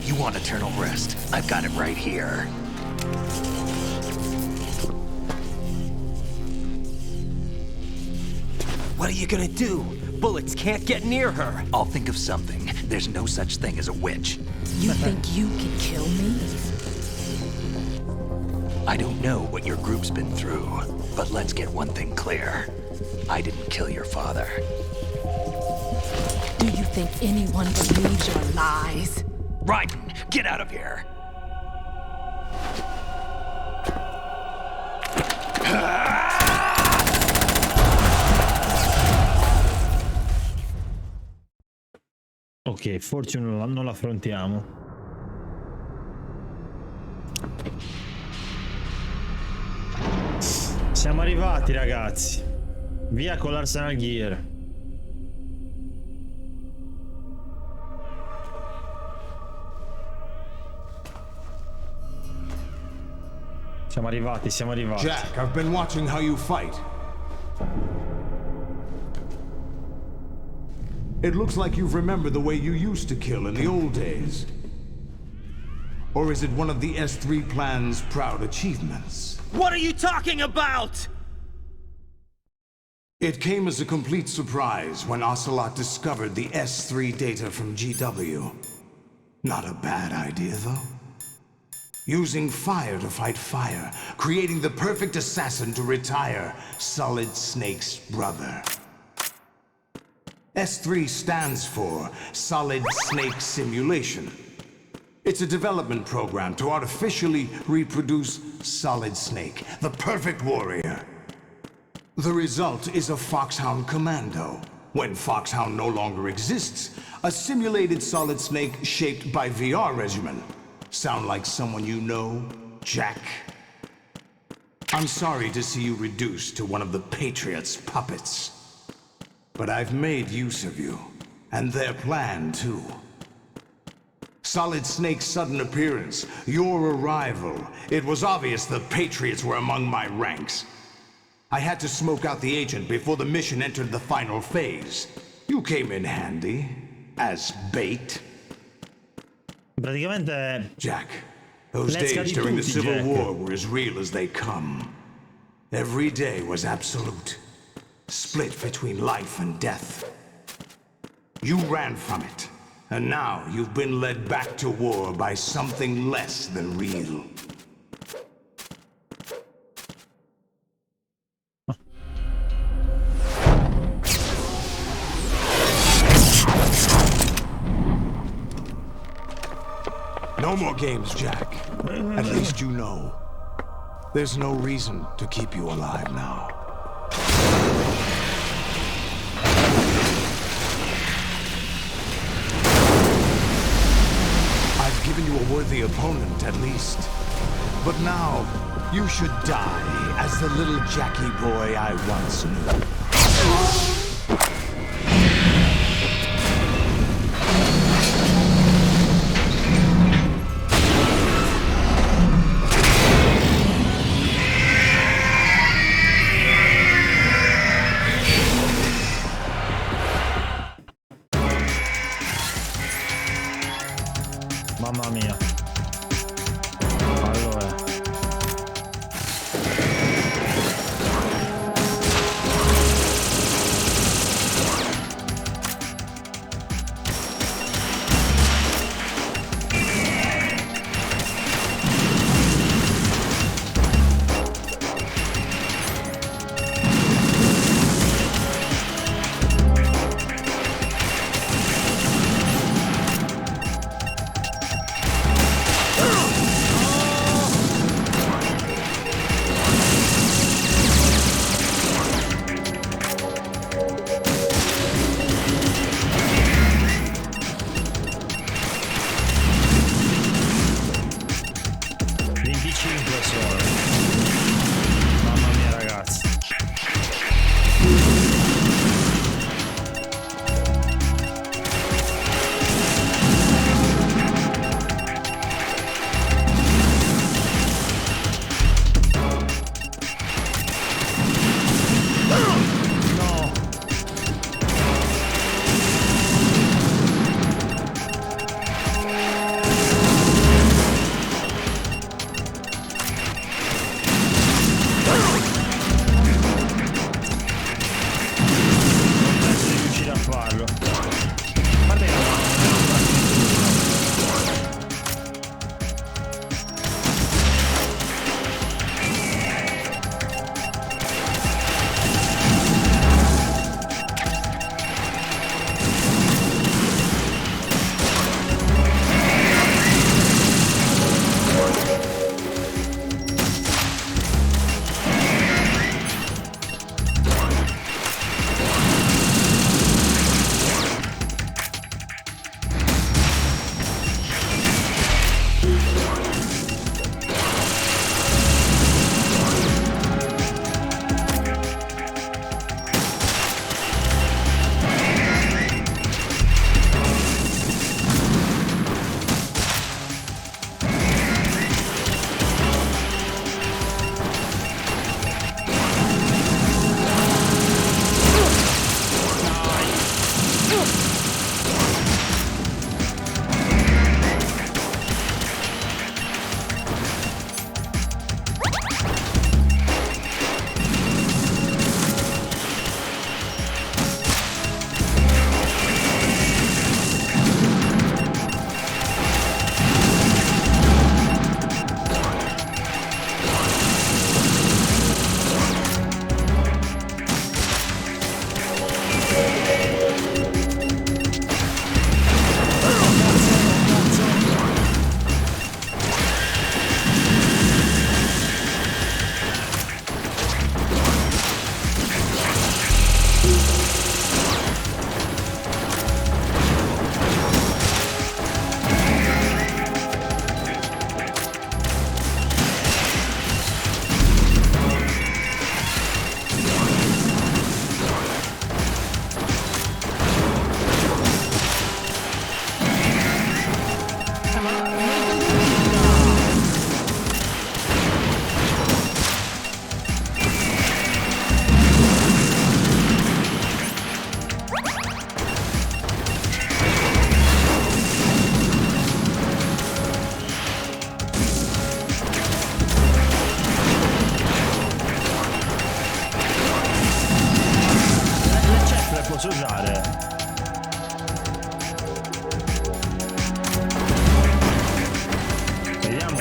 Speaker 10: You want eternal rest? I've got it right here.
Speaker 9: What are you gonna do? Bullets can't get near her.
Speaker 10: I'll think of something. There's no such thing as a witch.
Speaker 11: You think you can kill me?
Speaker 10: I don't know what your group's been through, but let's get one thing clear. I didn't kill your father.
Speaker 11: Do you think anyone believes your lies?
Speaker 10: Raiden, get out of here!
Speaker 1: Ok, forse non l'affrontiamo. Siamo arrivati, ragazzi. Via con l'Arsenal Gear. Siamo arrivati, siamo arrivati.
Speaker 2: Jack, I've been watching how you fight. It looks like you've remembered the way you used to kill in the old days. Or is it one of the S3 plan's proud achievements?
Speaker 9: What are you talking about?
Speaker 2: It came as a complete surprise when Ocelot discovered the S3 data from GW. Not a bad idea, though. Using fire to fight fire, creating the perfect assassin to retire Solid Snake's brother. S3 stands for Solid Snake Simulation. It's a development program to artificially reproduce Solid Snake, the perfect warrior. The result is a Foxhound Commando. When Foxhound no longer exists, a simulated Solid Snake shaped by VR regimen. Sound like someone you know, Jack? I'm sorry to see you reduced to one of the Patriots' puppets. But I've made use of you, and their plan too. Solid Snake's sudden appearance, your arrival, it was obvious the Patriots were among my ranks. I had to smoke out the agent before the mission entered the final phase. You came in handy, as bait.
Speaker 1: Praticamente
Speaker 2: Jack, those days during the Civil War were as real as they come. Every day was absolute. Split between life and death. You ran from it, and now you've been led back to war by something less than real. No more games, Jack. At least you know. There's no reason to keep you alive now. I've given you a worthy opponent, at least. But now, you should die as the little Jackie boy I once knew.
Speaker 1: Mamma mia. Allora. posso usare. Vediamo.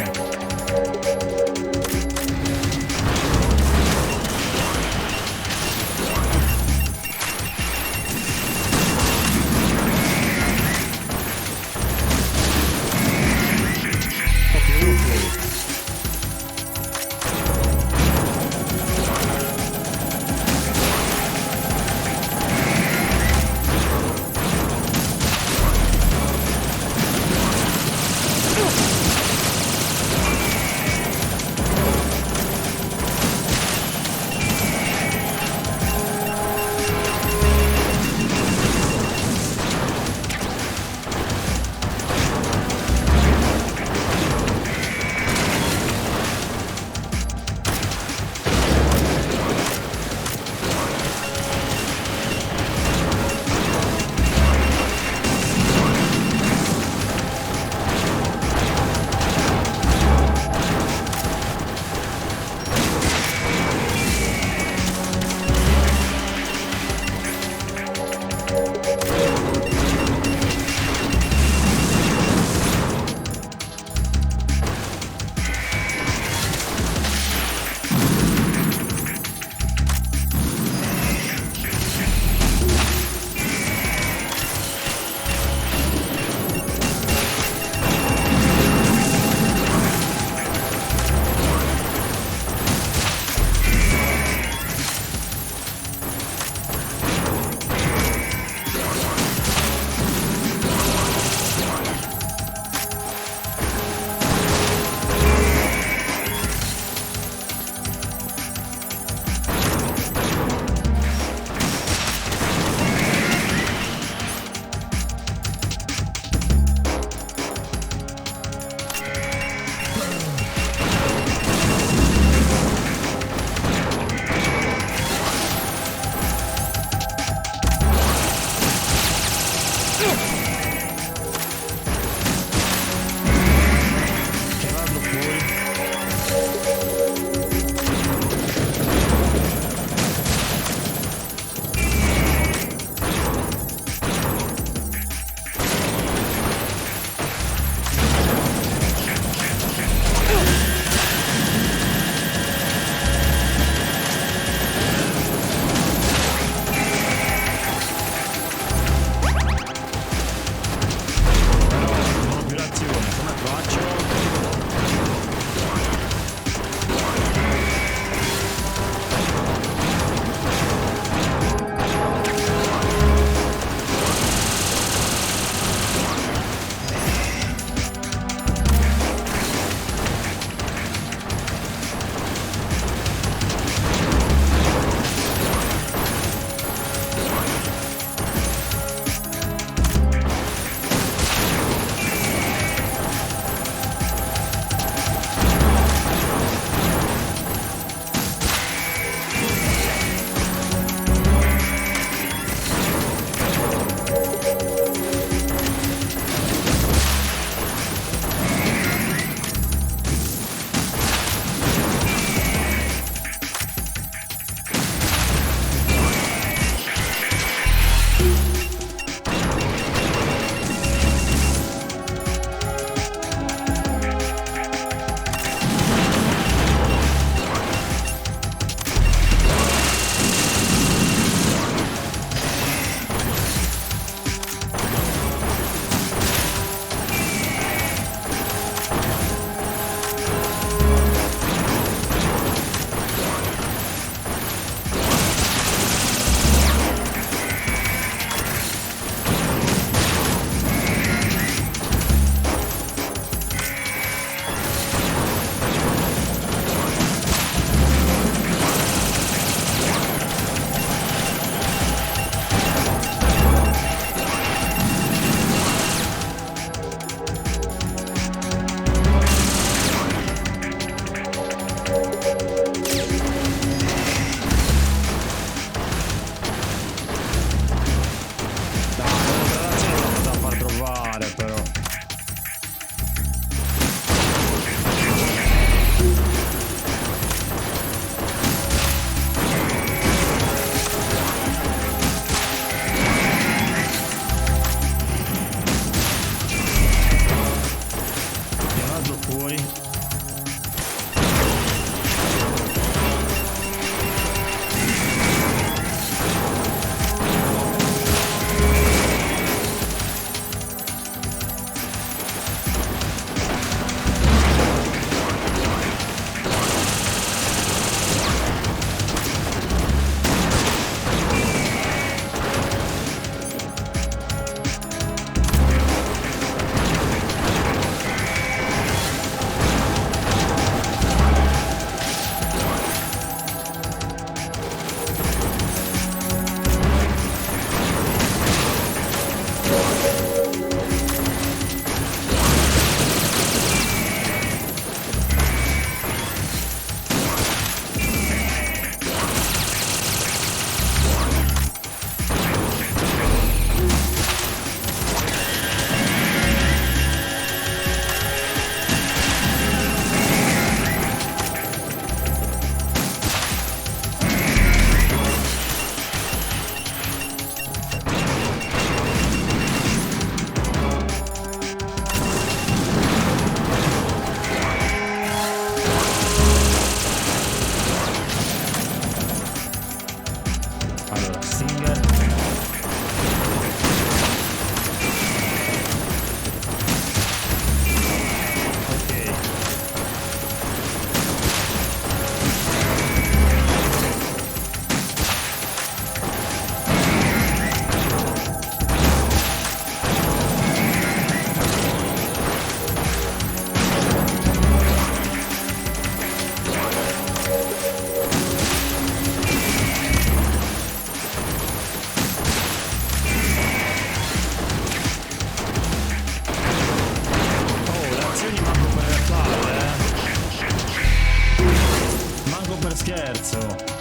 Speaker 1: po' per scherzo.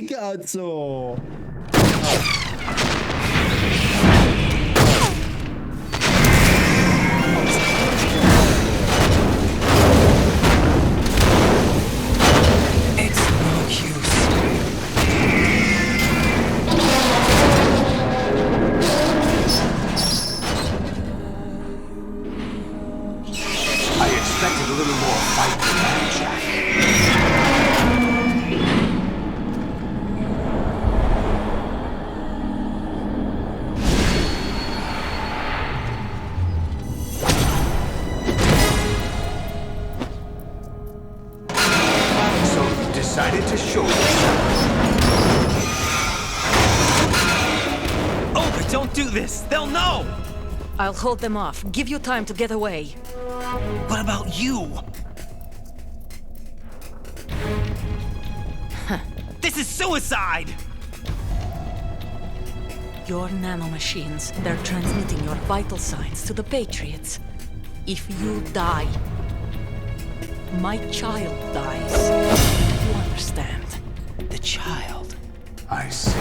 Speaker 1: Cazzo!
Speaker 10: It's no use.
Speaker 2: I expected a little more fight than that, Jack. Decided to show yourself.
Speaker 9: Olga, don't do this! They'll know!
Speaker 5: I'll hold them off. Give you time to get away.
Speaker 9: What about you? This is suicide!
Speaker 5: Your nanomachines, they're transmitting your vital signs to the Patriots. If you die, my child dies. You understand?
Speaker 9: The child.
Speaker 2: I see.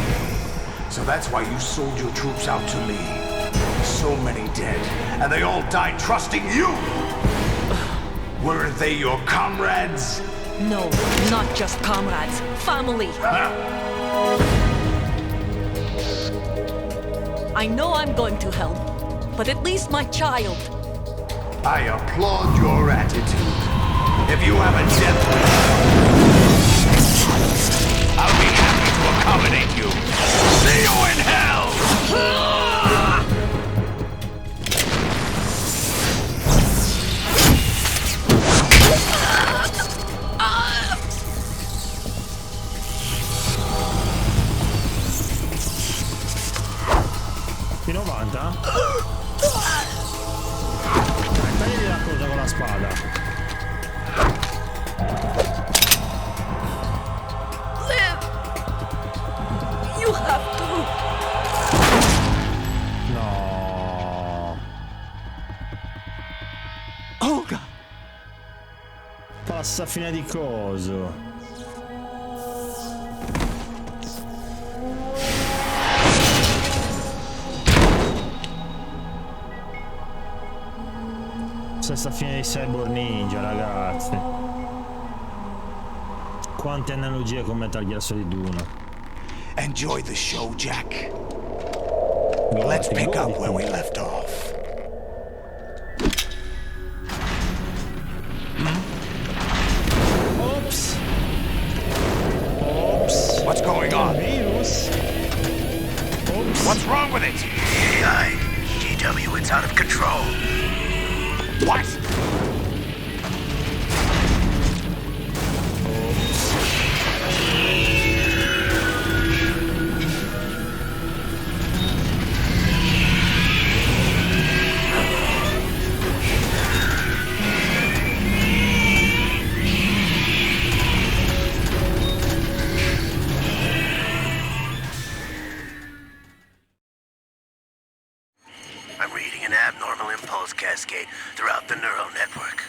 Speaker 2: So that's why you sold your troops out to me. So many dead, and they all died trusting you! Weren't they your comrades?
Speaker 5: No, not just comrades. Family. I know I'm going to hell, but at least my child.
Speaker 2: I applaud your attitude. If you have a death wish, I'll be happy to accommodate you. See you in hell!
Speaker 1: Di 90? Tagli la cosa con la spada.
Speaker 5: Live! You have to!
Speaker 1: No.
Speaker 3: Olga!
Speaker 1: Passa fine di coso. Stessa fine di Cyborg Ninja, ragazzi. Quante analogie con Metal Gear Solid 1.
Speaker 2: Enjoy the show, Jack. Let's pick up where we left off.
Speaker 1: Oops. Oops.
Speaker 2: What's going on?
Speaker 1: Virus. Oops.
Speaker 2: What's wrong with it?
Speaker 3: AI, GW, it's out of control.
Speaker 2: What?
Speaker 3: I'm reading an abnormal impulse cascade throughout the neural network.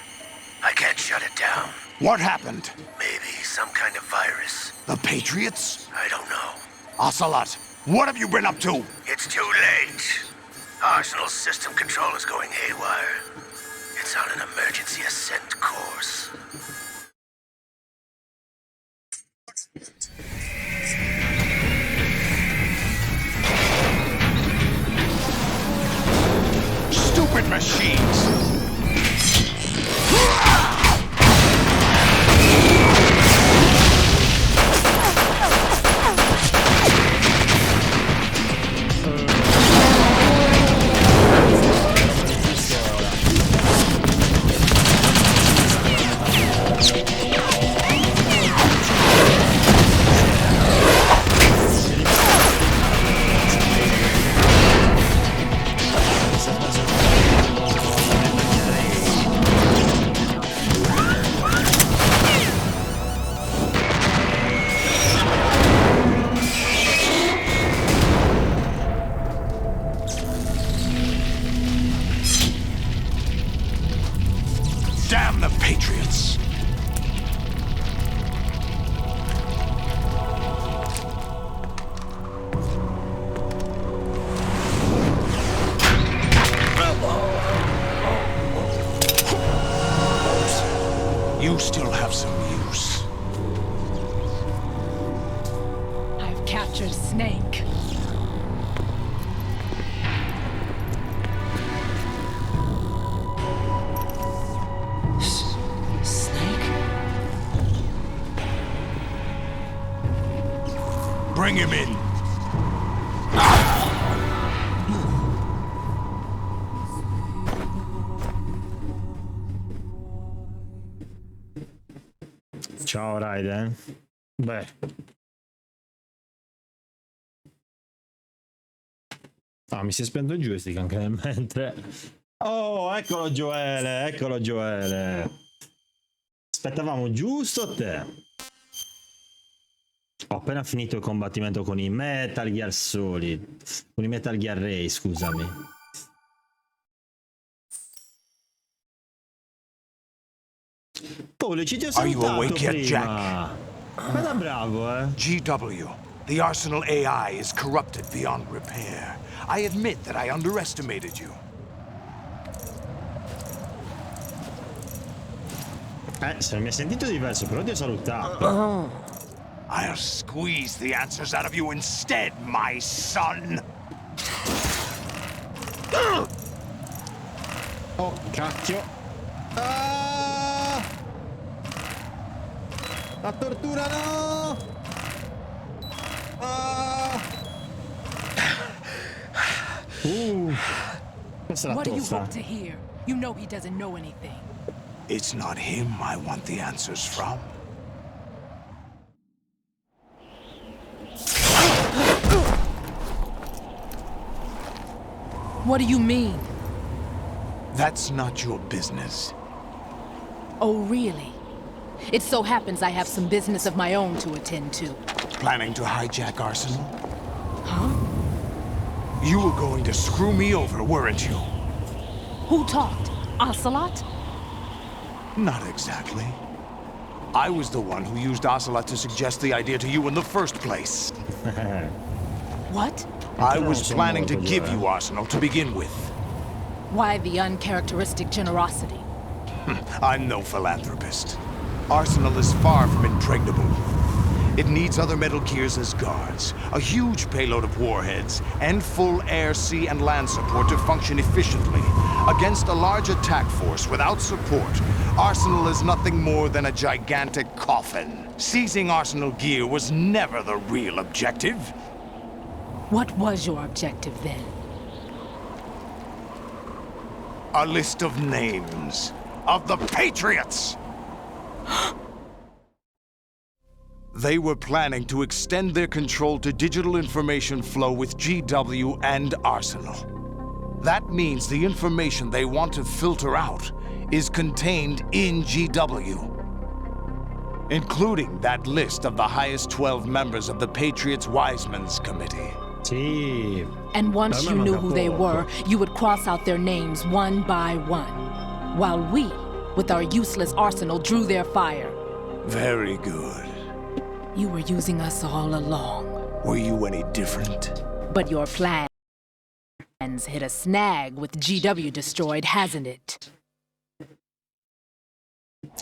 Speaker 3: I can't shut it down.
Speaker 2: What happened?
Speaker 3: Maybe some kind of virus.
Speaker 2: The Patriots?
Speaker 3: I don't know.
Speaker 2: Ocelot, what have you been up to?
Speaker 3: It's too late. Arsenal's system control is going haywire. It's on an emergency ascent course.
Speaker 2: Stupid machines! Damn the Patriots! You still have some use.
Speaker 11: I've captured Snake.
Speaker 4: Snake?
Speaker 2: Bring him in.
Speaker 1: Ciao Raiden. Beh. Ah, mi si è spento il joystick anche nel mentre. Oh, eccolo Gioele, eccolo Gioele. Aspettavamo giusto te. Ho appena finito il combattimento con i Metal Gear Solid. Con i Metal Gear Ray, scusami. Oh, ci ti ho
Speaker 2: Are you
Speaker 1: salutato
Speaker 2: awake yet,
Speaker 1: prima.
Speaker 2: Jack?
Speaker 1: Guarda bravo, eh.
Speaker 2: GW, the Arsenal AI is corrupted beyond repair. I admit that I underestimated you.
Speaker 1: Se non mi hai sentito diverso, però ti ho salutato.
Speaker 2: I'll squeeze the answers out of you instead, my son!
Speaker 1: Oh, cacchio. Ah! La tortura no! Ah!
Speaker 11: What
Speaker 1: Questa è la
Speaker 11: do you
Speaker 1: tosta.
Speaker 11: hope to hear? You know he doesn't know anything.
Speaker 2: It's not him I want the answers from.
Speaker 11: What do you mean?
Speaker 2: That's not your business.
Speaker 11: Oh, really? It so happens I have some business of my own to attend to.
Speaker 2: Planning to hijack Arsenal?
Speaker 11: Huh?
Speaker 2: You were going to screw me over, weren't you?
Speaker 11: Who talked? Ocelot?
Speaker 2: Not exactly. I was the one who used Ocelot to suggest the idea to you in the first place.
Speaker 11: What?
Speaker 2: I was planning to give you Arsenal to begin with.
Speaker 11: Why the uncharacteristic generosity?
Speaker 2: I'm no philanthropist. Arsenal is far from impregnable. It needs other Metal Gears as guards, a huge payload of warheads, and full air, sea, and land support to function efficiently. Against a large attack force without support, Arsenal is nothing more than a gigantic coffin. Seizing Arsenal gear was never the real objective.
Speaker 11: What was your objective then?
Speaker 2: A list of names of the Patriots! They were planning to extend their control to digital information flow with GW and Arsenal. That means the information they want to filter out is contained in GW, including that list of the highest 12 members of the Patriots Wiseman's Committee.
Speaker 1: Sì.
Speaker 11: And once you knew who they were, you would cross out their names one by one, while we, with our useless arsenal, drew their fire.
Speaker 2: Very good.
Speaker 11: You were using us all along.
Speaker 2: Were you any different?
Speaker 11: But your plans hit a snag with GW destroyed, hasn't it?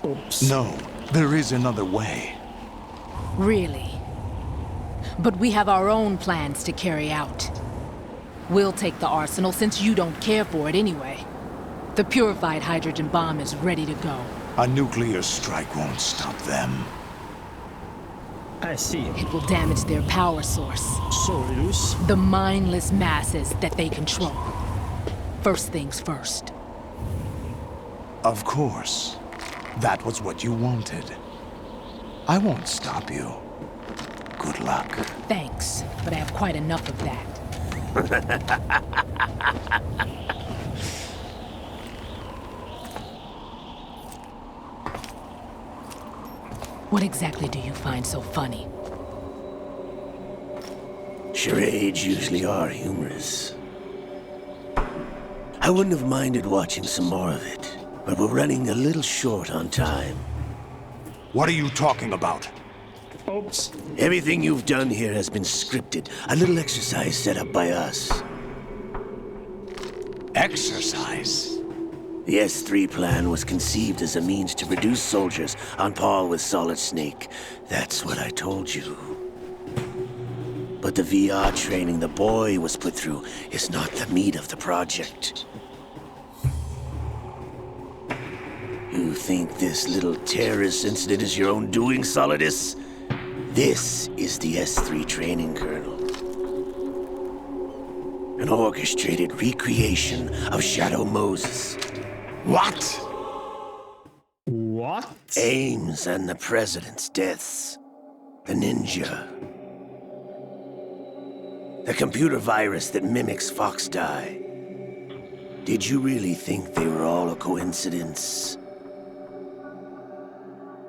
Speaker 1: Oops.
Speaker 2: No, there is another way.
Speaker 11: Really? But we have our own plans to carry out. We'll take the arsenal since you don't care for it anyway. The purified hydrogen bomb is ready to go.
Speaker 2: A nuclear strike won't stop them.
Speaker 1: I see.
Speaker 11: It will damage their power source.
Speaker 1: Solidus.
Speaker 11: The mindless masses that they control. First things first.
Speaker 2: Of course. That was what you wanted. I won't stop you. Good luck.
Speaker 11: Thanks, but I have quite enough of that. What exactly do you find so funny?
Speaker 3: Charades usually are humorous. I wouldn't have minded watching some more of it, but we're running a little short on time.
Speaker 2: What are you talking about?
Speaker 1: Oops.
Speaker 3: Everything you've done here has been scripted, a little exercise set up by us.
Speaker 2: Exercise?
Speaker 3: The S3 plan was conceived as a means to produce soldiers on par with Solid Snake. That's what I told you. But the VR training the boy was put through is not the meat of the project. You think this little terrorist incident is your own doing, Solidus? This is the S3 training kernel. An orchestrated recreation of Shadow Moses.
Speaker 2: What?
Speaker 1: What?
Speaker 3: Ames and the President's deaths. The ninja. The computer virus that mimics Foxdie. Did you really think they were all a coincidence?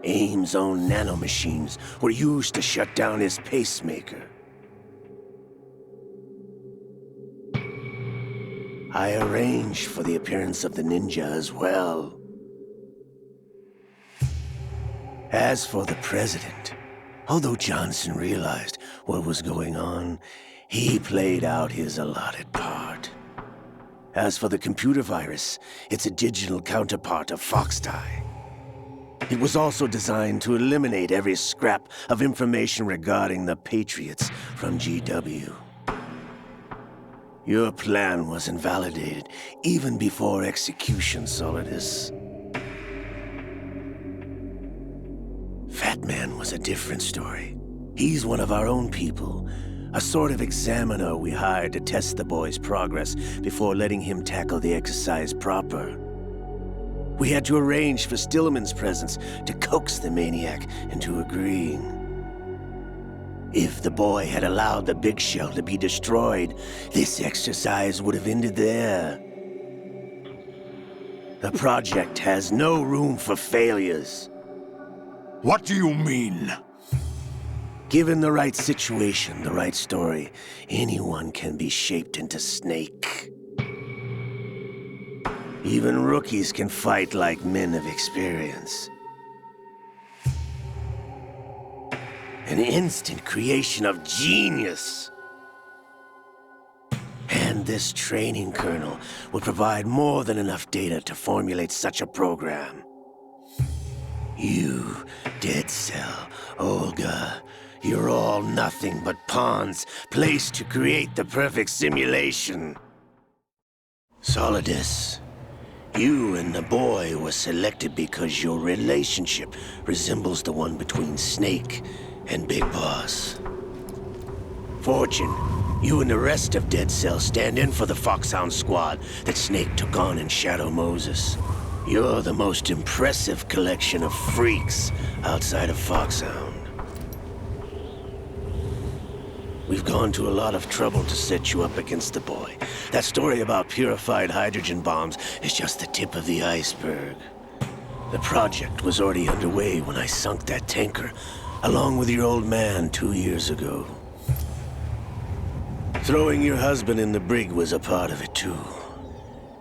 Speaker 3: Ames' own nanomachines were used to shut down his pacemaker. I arranged for the appearance of the ninja as well. As for the president, although Johnson realized what was going on, he played out his allotted part. As for the computer virus, it's a digital counterpart of Foxdie. It was also designed to eliminate every scrap of information regarding the Patriots from GW. Your plan was invalidated even before execution, Solidus. Fat Man was a different story. He's one of our own people, a sort of examiner we hired to test the boy's progress before letting him tackle the exercise proper. We had to arrange for Stillman's presence to coax the maniac into agreeing. If the boy had allowed the big shell to be destroyed, this exercise would have ended there. The project has no room for failures.
Speaker 2: What do you mean?
Speaker 3: Given the right situation, the right story, anyone can be shaped into Snake. Even rookies can fight like men of experience. An instant creation of genius. And this training kernel would provide more than enough data to formulate such a program. You, Dead Cell, Olga, you're all nothing but pawns placed to create the perfect simulation. Solidus, you and the boy were selected because your relationship resembles the one between Snake and Big Boss. Fortune, you and the rest of Dead Cell stand in for the Foxhound squad that Snake took on in Shadow Moses. You're the most impressive collection of freaks outside of Foxhound. We've gone to a lot of trouble to set you up against the boy. That story about purified hydrogen bombs is just the tip of the iceberg. The project was already underway when I sunk that tanker, along with your old man 2 years ago. Throwing your husband in the brig was a part of it too.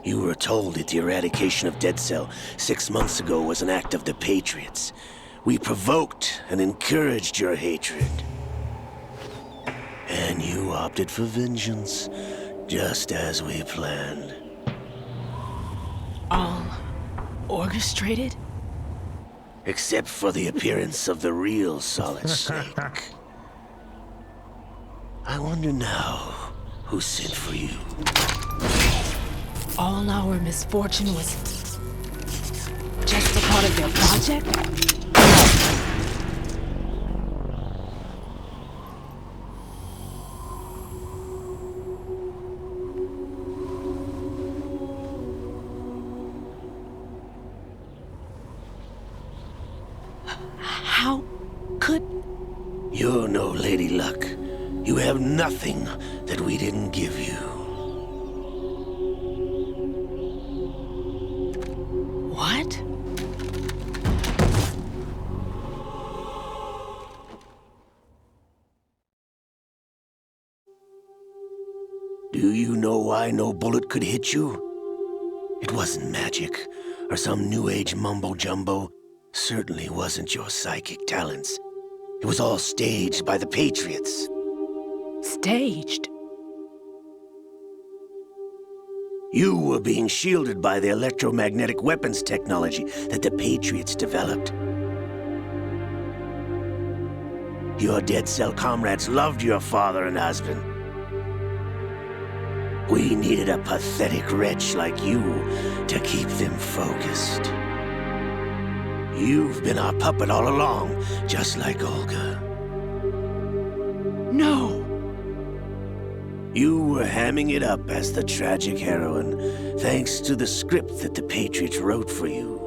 Speaker 3: You were told that the eradication of Dead Cell 6 months ago was an act of the Patriots. We provoked and encouraged your hatred. And you opted for vengeance, just as we planned.
Speaker 11: All orchestrated?
Speaker 3: Except for the appearance of the real Solid Snake. I wonder now who sent for you.
Speaker 11: All our misfortune was just a part of their project? How could...
Speaker 3: You're no Lady Luck. You have nothing that we didn't give you.
Speaker 11: What?
Speaker 3: Do you know why no bullet could hit you? It wasn't magic, or some new age mumbo-jumbo. Certainly wasn't your psychic talents. It was all staged by the Patriots.
Speaker 11: Staged?
Speaker 3: You were being shielded by the electromagnetic weapons technology that the Patriots developed. Your Dead Cell comrades loved your father and husband. We needed a pathetic wretch like you to keep them focused. You've been our puppet all along, just like Olga.
Speaker 11: No!
Speaker 3: You were hamming it up as the tragic heroine, thanks to the script that the Patriots wrote for you.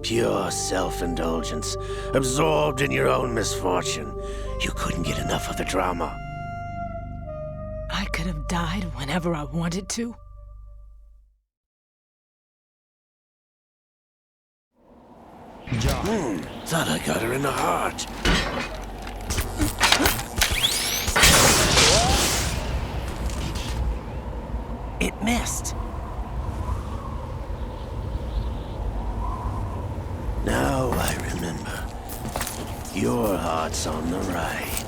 Speaker 3: Pure self-indulgence, absorbed in your own misfortune. You couldn't get enough of the drama.
Speaker 11: I could have died whenever I wanted to.
Speaker 3: Thought I got her in the heart.
Speaker 9: It missed.
Speaker 3: Now I remember. Your heart's on the right.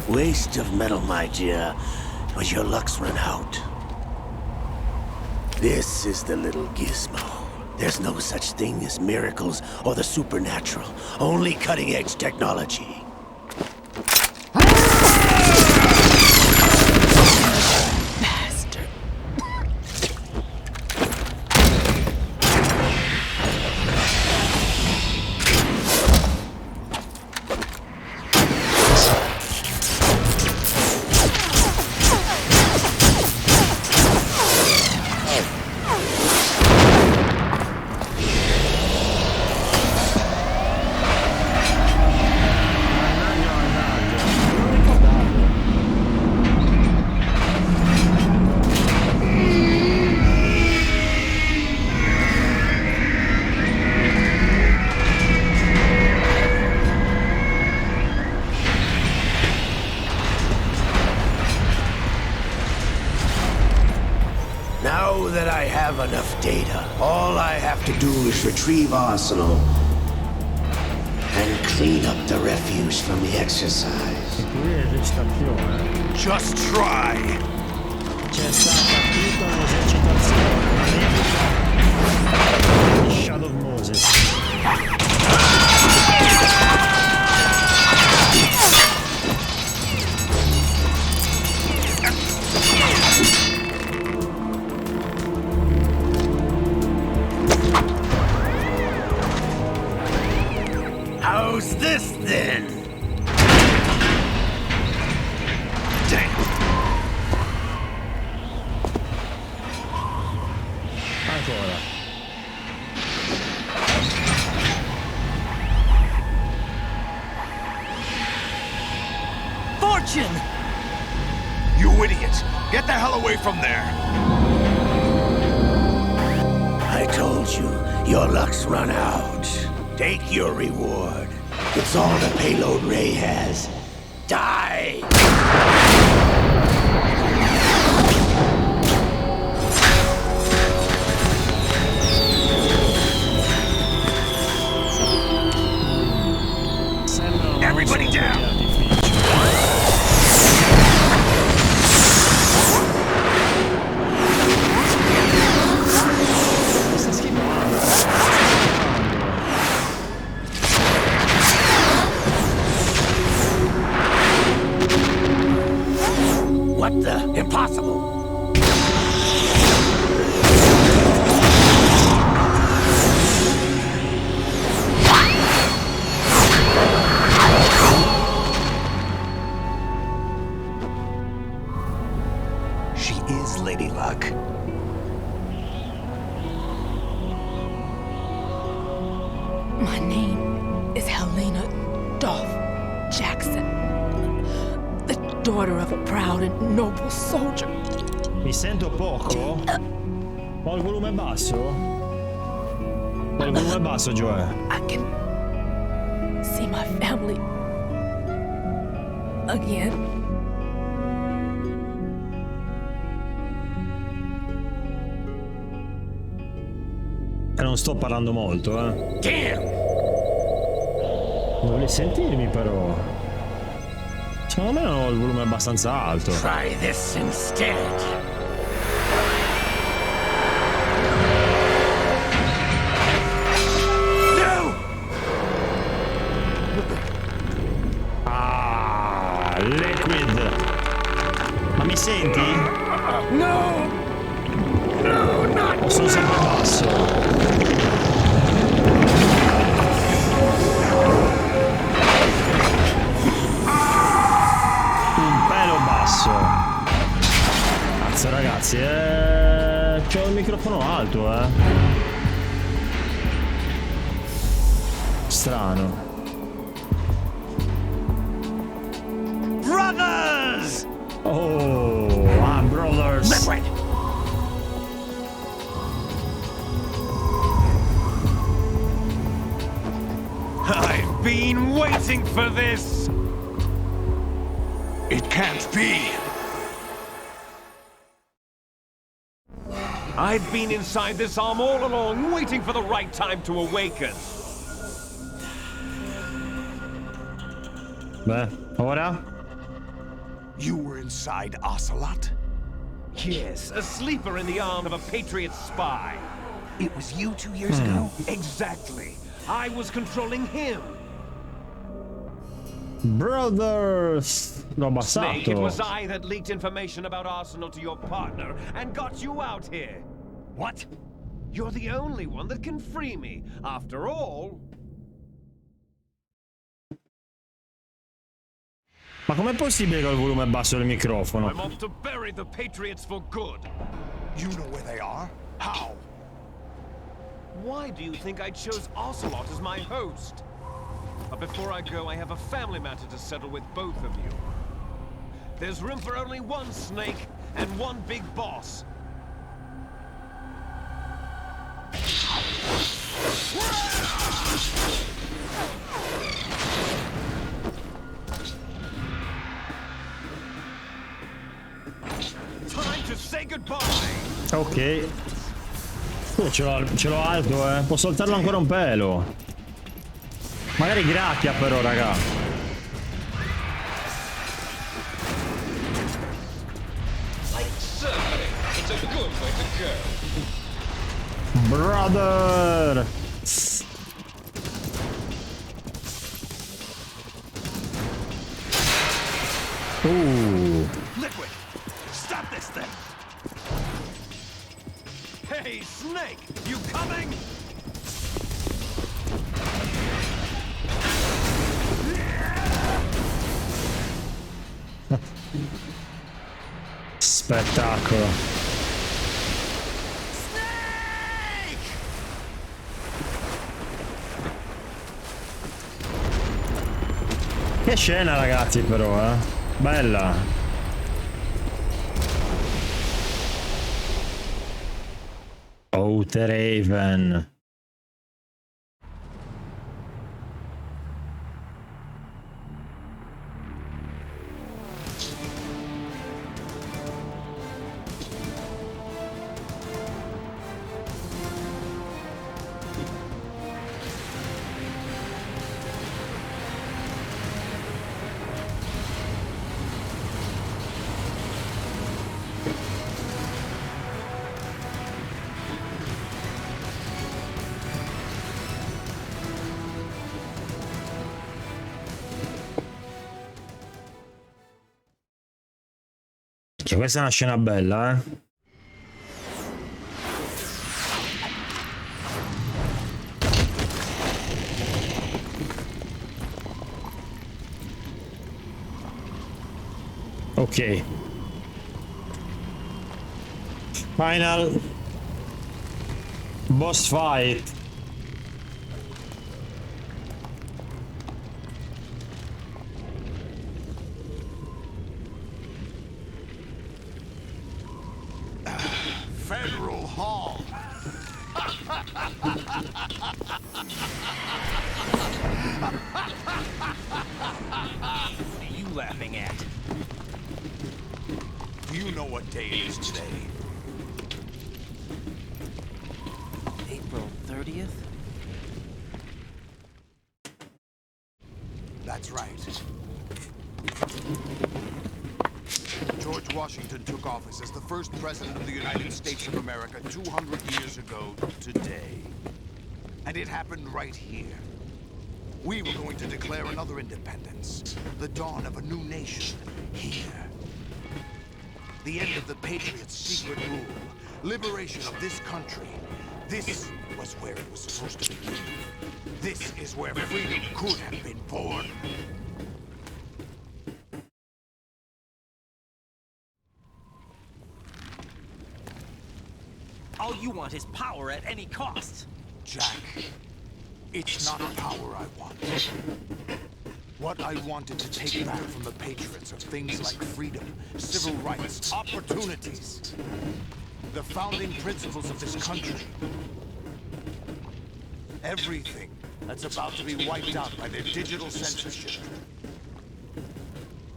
Speaker 3: Waste of metal, my dear, but your luck's run out. This is the little gizmo. There's no such thing as miracles or the supernatural, only cutting-edge technology.
Speaker 11: Bastard.
Speaker 3: data. All I have to do is retrieve Arsenal and clean up the refuse from the exercise.
Speaker 2: Just try.
Speaker 1: C'è stata tutta un'esercitazione di Shadow of Moses.
Speaker 3: How's this then? Damn.
Speaker 1: Ancora.
Speaker 9: Fortune!
Speaker 2: You idiot! Get the hell away from there!
Speaker 3: I told you, your luck's run out. Take your reward. It's all the payload Ray has. Die!
Speaker 2: Everybody down!
Speaker 3: What the? Impossible!
Speaker 2: She is Lady Luck.
Speaker 11: My name is Helena Dolph Jackson, the daughter of a proud and noble soldier.
Speaker 1: Mi sento poco? Ho il volume basso? Ho il volume basso, Joe.
Speaker 11: I can see my family again.
Speaker 1: E non sto parlando molto, eh.
Speaker 3: Damn!
Speaker 1: Dovrei sentirmi però. Secondo me non ho il volume abbastanza alto.
Speaker 3: Try this instead. No!
Speaker 1: Ah, Liquid. Ma mi senti?
Speaker 3: No! No, not
Speaker 1: O sono sempre basso? Un pelo basso. Cazzo ragazzi, c'ho il microfono alto, Strano.
Speaker 3: Brothers!
Speaker 1: Oh, brothers.
Speaker 3: Liquid!
Speaker 10: I've been waiting for this!
Speaker 2: It can't be!
Speaker 10: I've been inside this arm all along, waiting for the right time to awaken.
Speaker 1: Beh, ora?
Speaker 2: You were inside Ocelot?
Speaker 10: Yes, a sleeper in the arm of a Patriot spy.
Speaker 3: It was you 2 years ago?
Speaker 10: Exactly. I was controlling him.
Speaker 1: Brothers! L'ho
Speaker 10: Snake, it was
Speaker 1: abbassato.
Speaker 10: I that leaked information about Arsenal to your partner and got you out here. What? You're the only one that can free me. After all...
Speaker 1: Ma com'è possibile che ho il volume basso del microfono?
Speaker 10: I'm off to bury the Patriots for good.
Speaker 2: You know where they are? How?
Speaker 10: Why do you think I chose Ocelot as my host? But before I go, I have a family matter to settle with both of you. There's room for only one Snake and one big boss. Time to say goodbye.
Speaker 1: Ok. Ce l'ho alto, eh. Posso alzarlo ancora un pelo. Magari gracchia però, raga. Brother!
Speaker 10: Liquid! Stop this thing! Hey, Snake! You coming?
Speaker 1: Spettacolo.
Speaker 10: Snake!
Speaker 1: Che scena, ragazzi, però, eh. Bella. Outer Haven. Cioè, questa è una scena bella, eh. Ok. Final boss fight.
Speaker 2: Federal Hall.
Speaker 10: What are you laughing at?
Speaker 2: Do you know what day it is today?
Speaker 9: April 30th?
Speaker 2: That's right. George Washington took office as the first president of the United States of America 200 years ago today. And it happened right here. We were going to declare another independence, the dawn of a new nation, here. The end of the Patriots' secret rule, liberation of this country. This was where it was supposed to begin. This is where freedom could have been born.
Speaker 9: All you want is power at any cost.
Speaker 2: Jack, it's not power I want. What I wanted to take back from the Patriots are things like freedom, civil rights, opportunities. The founding principles of this country. Everything that's about to be wiped out by their digital censorship.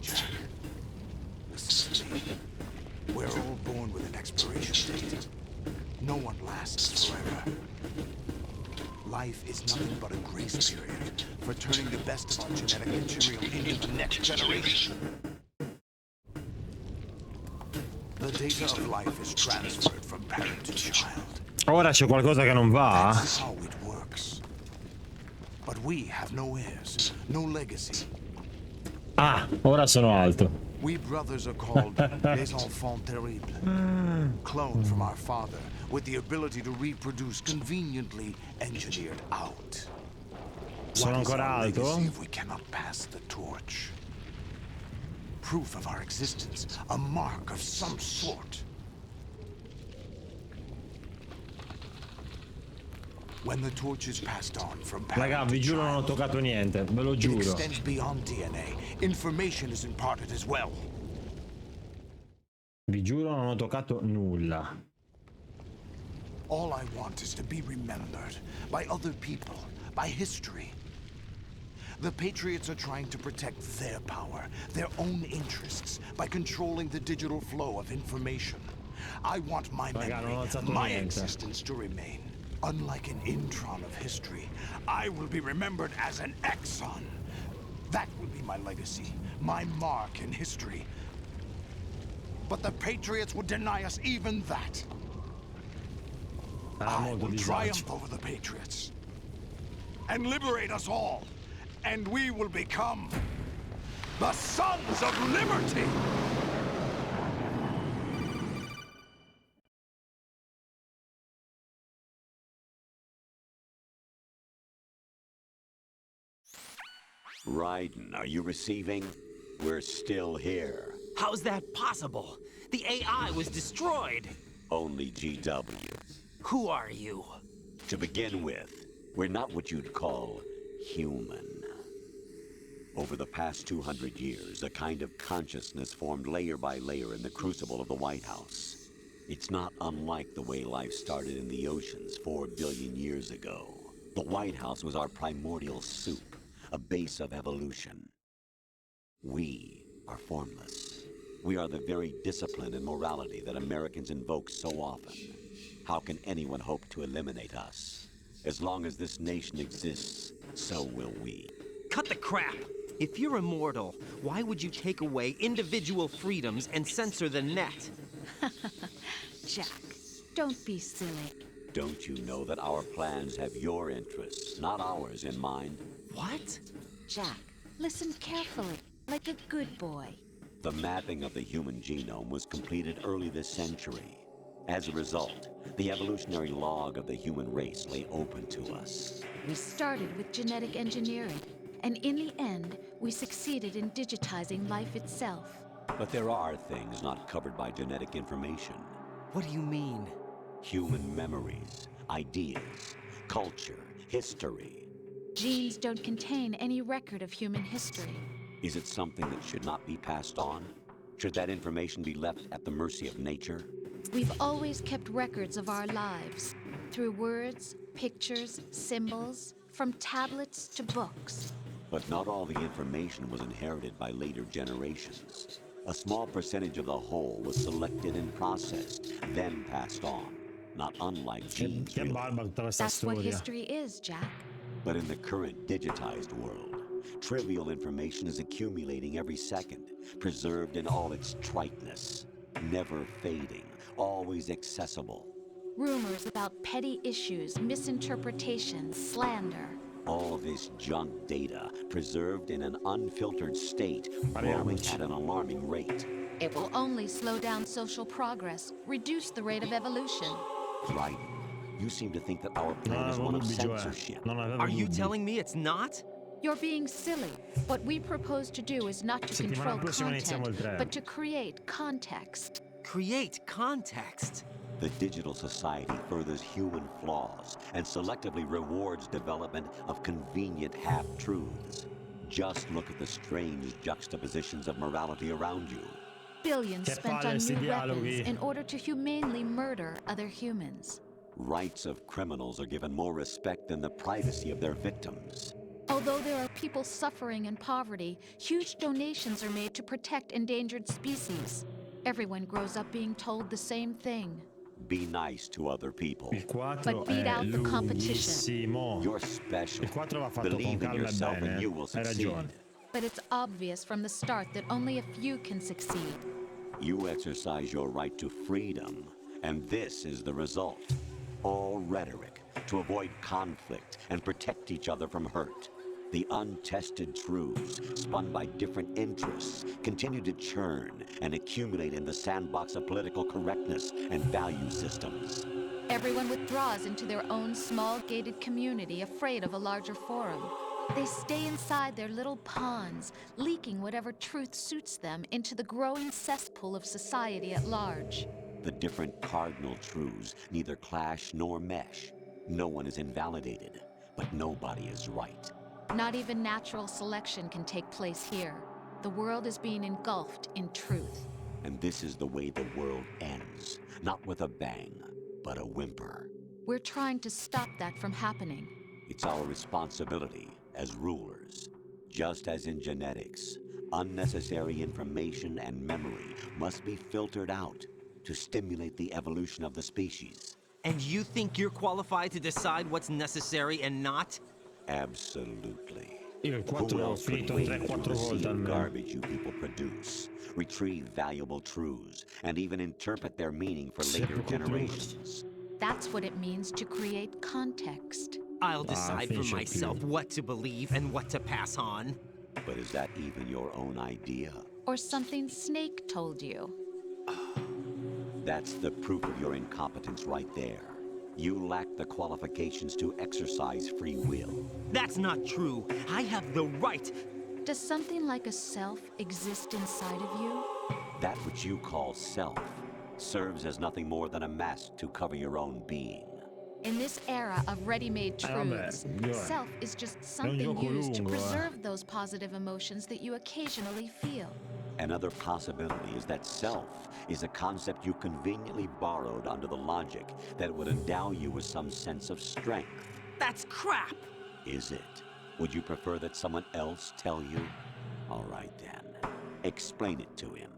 Speaker 2: Jack, listen to me. We're all born with an expiration date. No one lasts forever. Life is nothing but a grace period for turning the best of our genetic material into the next generation. The data of life is transferred from parent to child.
Speaker 1: Ora c'è qualcosa che non va.
Speaker 2: That's how it works. But we have no heirs, no legacy.
Speaker 1: Ah, ora sono alto.
Speaker 2: We brothers are called les enfants terribles, cloned from our father, with the ability to reproduce conveniently engineered out.
Speaker 1: Sono
Speaker 2: What is
Speaker 1: ancora
Speaker 2: our
Speaker 1: alto?
Speaker 2: legacy if we cannot pass the torch? Proof of our existence, a mark of some sort. When the torch is passed on from
Speaker 1: Raga,
Speaker 2: parent
Speaker 1: vi
Speaker 2: to
Speaker 1: giuro non ho
Speaker 2: child,
Speaker 1: toccato niente, ve lo
Speaker 2: it
Speaker 1: giuro.
Speaker 2: extends beyond DNA. Information is imparted as well.
Speaker 1: Vi giuro non ho toccato nulla.
Speaker 2: All I want is to be remembered by other people, by history. The Patriots are trying to protect their power, their own interests, by controlling the digital flow of information. I want my
Speaker 1: Raga, non ho
Speaker 2: memory,
Speaker 1: alzato
Speaker 2: my
Speaker 1: niente.
Speaker 2: existence to remain. Unlike an intron of history, I will be remembered as an exon. That will be my legacy, my mark in history. But the Patriots would deny us even that. I will triumph over the Patriots and liberate us all, and we will become the Sons of Liberty!
Speaker 7: Raiden, are you receiving? We're still here.
Speaker 9: How's that possible? The AI was destroyed.
Speaker 7: Only GW.
Speaker 9: Who are you?
Speaker 7: To begin with, we're not what you'd call human. Over the past 200 years, a kind of consciousness formed layer by layer in the crucible of the White House. It's not unlike the way life started in the oceans 4 billion years ago. The White House was our primordial soup, a base of evolution. We are formless. We are the very discipline and morality that Americans invoke so often. How can anyone hope to eliminate us? As long as this nation exists, so will we.
Speaker 9: Cut the crap! If you're immortal, why would you take away individual freedoms and censor the net?
Speaker 6: Jack, don't be silly.
Speaker 7: Don't you know that our plans have your interests, not ours, in mind?
Speaker 9: What?
Speaker 6: Jack, listen carefully, like a good boy.
Speaker 7: The mapping of the human genome was completed early this century. As a result, the evolutionary log of the human race lay open to us.
Speaker 6: We started with genetic engineering, and in the end, we succeeded in digitizing life itself.
Speaker 7: But there are things not covered by genetic information.
Speaker 9: What do you mean?
Speaker 7: Human memories, ideas, culture, history.
Speaker 6: Genes don't contain any record of human history.
Speaker 7: Is it something that should not be passed on? Should that information be left at the mercy of nature?
Speaker 6: We've always kept records of our lives, through words, pictures, symbols, from tablets to books.
Speaker 7: But not all the information was inherited by later generations. A small percentage of the whole was selected and processed, then passed on. Not unlike genes, really.
Speaker 6: That's what history is, Jack.
Speaker 7: But in the current digitized world, trivial information is accumulating every second, preserved in all its triteness, never fading, always accessible.
Speaker 6: Rumors about petty issues, misinterpretations, slander.
Speaker 7: All this junk data, preserved in an unfiltered state, growing at an alarming rate.
Speaker 6: It will only slow down social progress, reduce the rate of evolution.
Speaker 7: Right. You seem to think that our plan is one of censorship.
Speaker 9: Are you telling me it's not?
Speaker 6: You're being silly. What we propose to do is not to control content, but to create context.
Speaker 9: Create context?
Speaker 7: The digital society furthers human flaws and selectively rewards development of convenient half-truths. Just look at the strange juxtapositions of morality around you.
Speaker 6: Billions spent on new weapons in order to humanely murder other humans.
Speaker 7: Rights of criminals are given more respect than the privacy of their victims.
Speaker 6: Although there are people suffering in poverty, huge donations are made to protect endangered species. Everyone grows up being told the same thing.
Speaker 7: Be nice to other people.
Speaker 6: But beat out the competition.
Speaker 7: You're special.
Speaker 1: Il 4 va fatto
Speaker 7: Believe
Speaker 1: con
Speaker 7: in
Speaker 1: calma e
Speaker 7: yourself
Speaker 1: bene.
Speaker 7: and you will
Speaker 1: Hai
Speaker 7: succeed.
Speaker 1: ragione.
Speaker 6: But it's obvious from the start that only a few can succeed.
Speaker 7: You exercise your right to freedom, and this is the result. All rhetoric to avoid conflict and protect each other from hurt. The untested truths, spun by different interests, continue to churn and accumulate in the sandbox of political correctness and value systems.
Speaker 6: Everyone withdraws into their own small gated community, afraid of a larger forum. They stay inside their little ponds, leaking whatever truth suits them into the growing cesspool of society at large.
Speaker 7: The different cardinal truths neither clash nor mesh. No one is invalidated, but nobody is right.
Speaker 6: Not even natural selection can take place here. The world is being engulfed in truth.
Speaker 7: And this is the way the world ends. Not with a bang, but a whimper.
Speaker 6: We're trying to stop that from happening.
Speaker 7: It's our responsibility as rulers. Just as in genetics, unnecessary information and memory must be filtered out. to stimulate the evolution of the species.
Speaker 9: And you think you're qualified to decide what's necessary and not?
Speaker 7: Absolutely.
Speaker 1: Io il 4
Speaker 7: Who
Speaker 1: l'ho
Speaker 7: else could
Speaker 1: finito
Speaker 7: wait to
Speaker 1: 3-4 volte
Speaker 7: receive
Speaker 1: almeno.
Speaker 7: garbage you people produce, retrieve valuable truths, and even interpret their meaning for later generations?
Speaker 6: That's what it means to create context.
Speaker 9: I'll decide for
Speaker 1: finisce
Speaker 9: myself
Speaker 1: più.
Speaker 9: what to believe and what to pass on.
Speaker 7: But is that even your own idea?
Speaker 6: Or something Snake told you.
Speaker 7: That's the proof of your incompetence right there. You lack the qualifications to exercise free will.
Speaker 9: That's not true. I have the right.
Speaker 6: Does something like a self exist inside of you?
Speaker 7: That which you call self serves as nothing more than a mask to cover your own being.
Speaker 6: In this era of ready-made truths,
Speaker 1: vabbè,
Speaker 6: self is just something
Speaker 1: gioco
Speaker 6: used to
Speaker 1: lungo,
Speaker 6: preserve those positive emotions that you occasionally feel.
Speaker 7: Another possibility is that self is a concept you conveniently borrowed under the logic that would endow you with some sense of strength.
Speaker 9: That's crap!
Speaker 7: Is it? Would you prefer that someone else tell you? All right then. Explain it to him.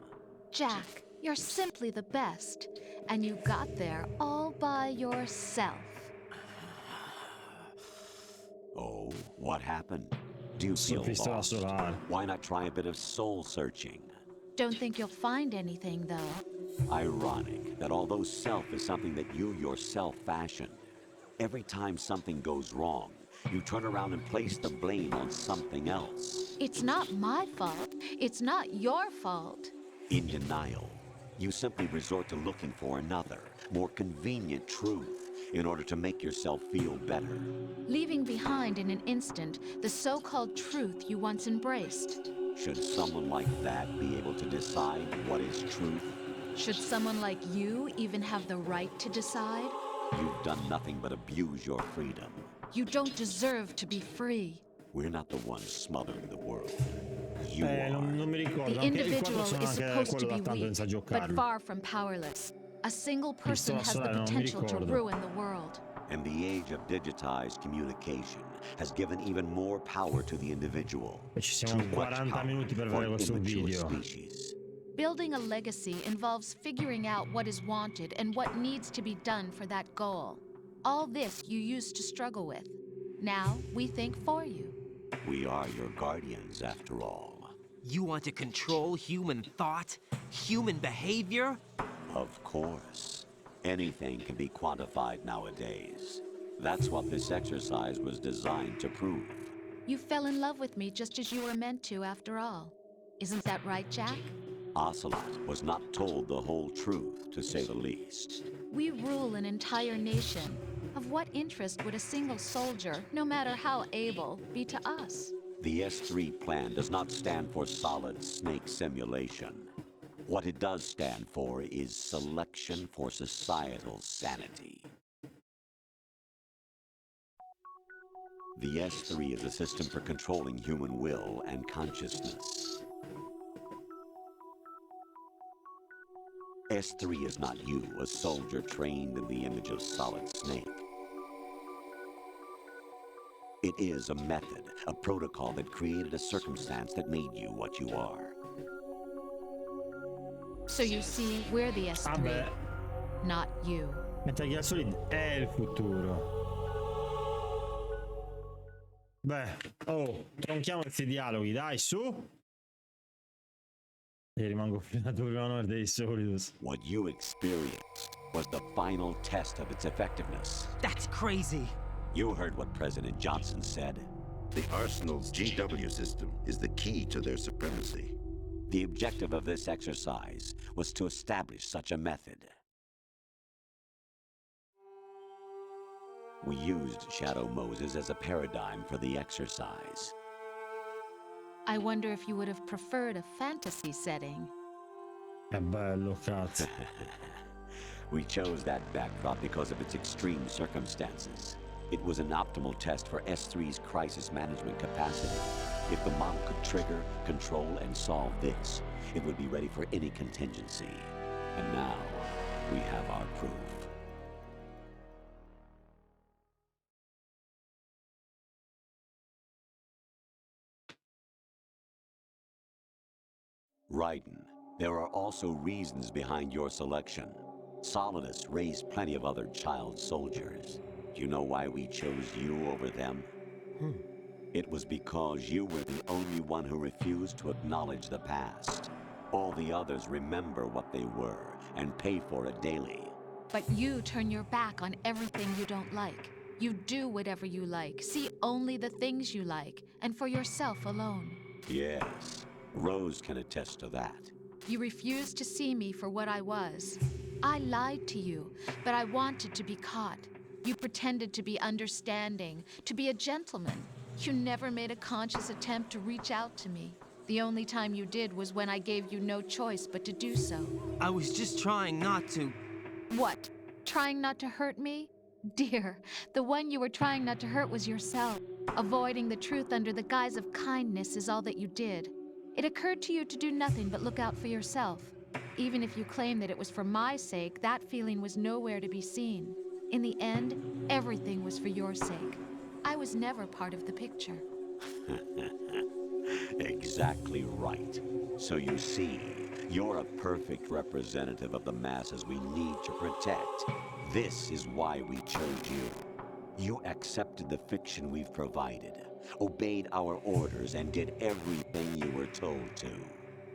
Speaker 6: Jack, you're simply the best, and you got there all by yourself.
Speaker 7: Oh, what happened? Do you feel
Speaker 1: Pistola
Speaker 7: lost?
Speaker 1: solare.
Speaker 7: Why not try a bit of soul searching?
Speaker 6: Don't think you'll find anything, though.
Speaker 7: Ironic that although self is something that you yourself fashioned, every time something goes wrong, you turn around and place the blame on something else.
Speaker 6: It's not my fault. It's not your fault.
Speaker 7: In denial, you simply resort to looking for another, more convenient truth in order to make yourself feel better.
Speaker 6: Leaving behind in an instant the so-called truth you once embraced.
Speaker 7: Should someone like that be able to decide what is truth?
Speaker 6: Should someone like you even have the right to decide?
Speaker 7: You've done nothing but abuse your freedom.
Speaker 6: You don't deserve to be free.
Speaker 7: We're not the ones smothering the world. You are.
Speaker 1: Non mi ricordo,
Speaker 6: The
Speaker 1: anche il 4
Speaker 6: individual
Speaker 1: sono
Speaker 6: is
Speaker 1: anche
Speaker 6: supposed to
Speaker 1: quello
Speaker 6: be
Speaker 1: da tanto senza
Speaker 6: weak, but
Speaker 1: giocare.
Speaker 6: far from powerless. A single person
Speaker 1: Pistola
Speaker 6: has the
Speaker 1: solare, non mi
Speaker 6: potential to
Speaker 1: ricordo.
Speaker 6: ruin the world.
Speaker 7: And the age of digitized communication has given even more power to the individual.
Speaker 1: E ci siamo
Speaker 7: Too much
Speaker 1: 40
Speaker 7: power
Speaker 1: minuti per
Speaker 7: for
Speaker 1: vedere questo
Speaker 7: immature
Speaker 1: video.
Speaker 7: species.
Speaker 6: Building a legacy involves figuring out what is wanted and what needs to be done for that goal. All this you used to struggle with. Now we think for you.
Speaker 7: We are your guardians, after all.
Speaker 9: You want to control human thought? Human behavior?
Speaker 7: Of course. Anything can be quantified nowadays. That's what this exercise was designed to prove.
Speaker 6: You fell in love with me just as you were meant to, after all. Isn't that right, Jack?
Speaker 7: Ocelot was not told the whole truth, to say the least.
Speaker 6: We rule an entire nation. Of what interest would a single soldier, no matter how able, be to us?
Speaker 7: The S3 plan does not stand for solid snake simulation. What it does stand for is selection for societal sanity. The S3 is a system for controlling human will and consciousness. S3 is not you, a soldier trained in the image of Solid Snake. It is a method, a protocol that created a circumstance that made you what you are.
Speaker 6: So you see, we're the S3,
Speaker 1: Vabbè,
Speaker 6: not you.
Speaker 1: Metal Gear Solid è il futuro. Beh, oh, tronchiamo questi dialoghi, dai, su! E rimango frenato prima un'ora dei Solidus.
Speaker 7: What you experienced was the final test of its effectiveness.
Speaker 9: That's crazy.
Speaker 7: You heard what President Johnson said.
Speaker 12: The Arsenal's GW system is the key to their supremacy.
Speaker 7: The objective of this exercise was to establish such a method. We used Shadow Moses as a paradigm for the exercise.
Speaker 6: I wonder if you would have preferred a fantasy setting.
Speaker 1: È bello, cazzo.
Speaker 7: We chose that backdrop because of its extreme circumstances. It was an optimal test for S3's crisis management capacity. If the model could trigger, control, and solve this, it would be ready for any contingency. And now, we have our proof. Raiden, There are also reasons behind your selection. Solidus raised plenty of other child soldiers. Do you know why we chose you over them? It was because you were the only one who refused to acknowledge the past. All the others remember what they were and pay for it daily.
Speaker 6: But you turn your back on everything you don't like. You do whatever you like, see only the things you like, and for yourself alone.
Speaker 7: Yes, Rose can attest to that.
Speaker 6: You refused to see me for what I was. I lied to you, but I wanted to be caught. You pretended to be understanding, to be a gentleman. You never made a conscious attempt to reach out to me. The only time you did was when I gave you no choice but to do so.
Speaker 9: I was just trying not to...
Speaker 6: What? Trying not to hurt me? Dear, the one you were trying not to hurt was yourself. Avoiding the truth under the guise of kindness is all that you did. It occurred to you to do nothing but look out for yourself. Even if you claim that it was for my sake, that feeling was nowhere to be seen. In the end, everything was for your sake. I was never part of the picture.
Speaker 7: Exactly right. So you see, you're a perfect representative of the masses we need to protect. This is why we chose you. You accepted the fiction we've provided, obeyed our orders, and did everything you were told to.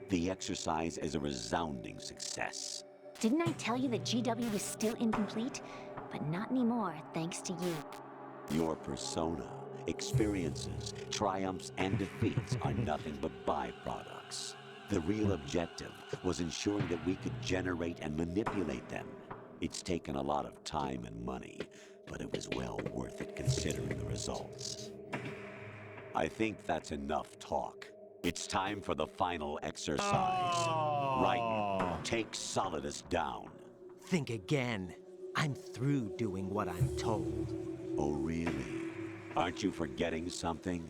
Speaker 7: The exercise is a resounding success.
Speaker 13: Didn't I tell you that GW is still incomplete? But not anymore, thanks to you.
Speaker 7: Your persona, experiences, triumphs, and defeats are nothing but byproducts. The real objective was ensuring that we could generate and manipulate them. It's taken a lot of time and money, but it was well worth it considering the results. I think that's enough talk. It's time for the final exercise. Right, take Solidus down.
Speaker 9: Think again. I'm through doing what I'm told.
Speaker 7: Oh, really? Aren't you forgetting something?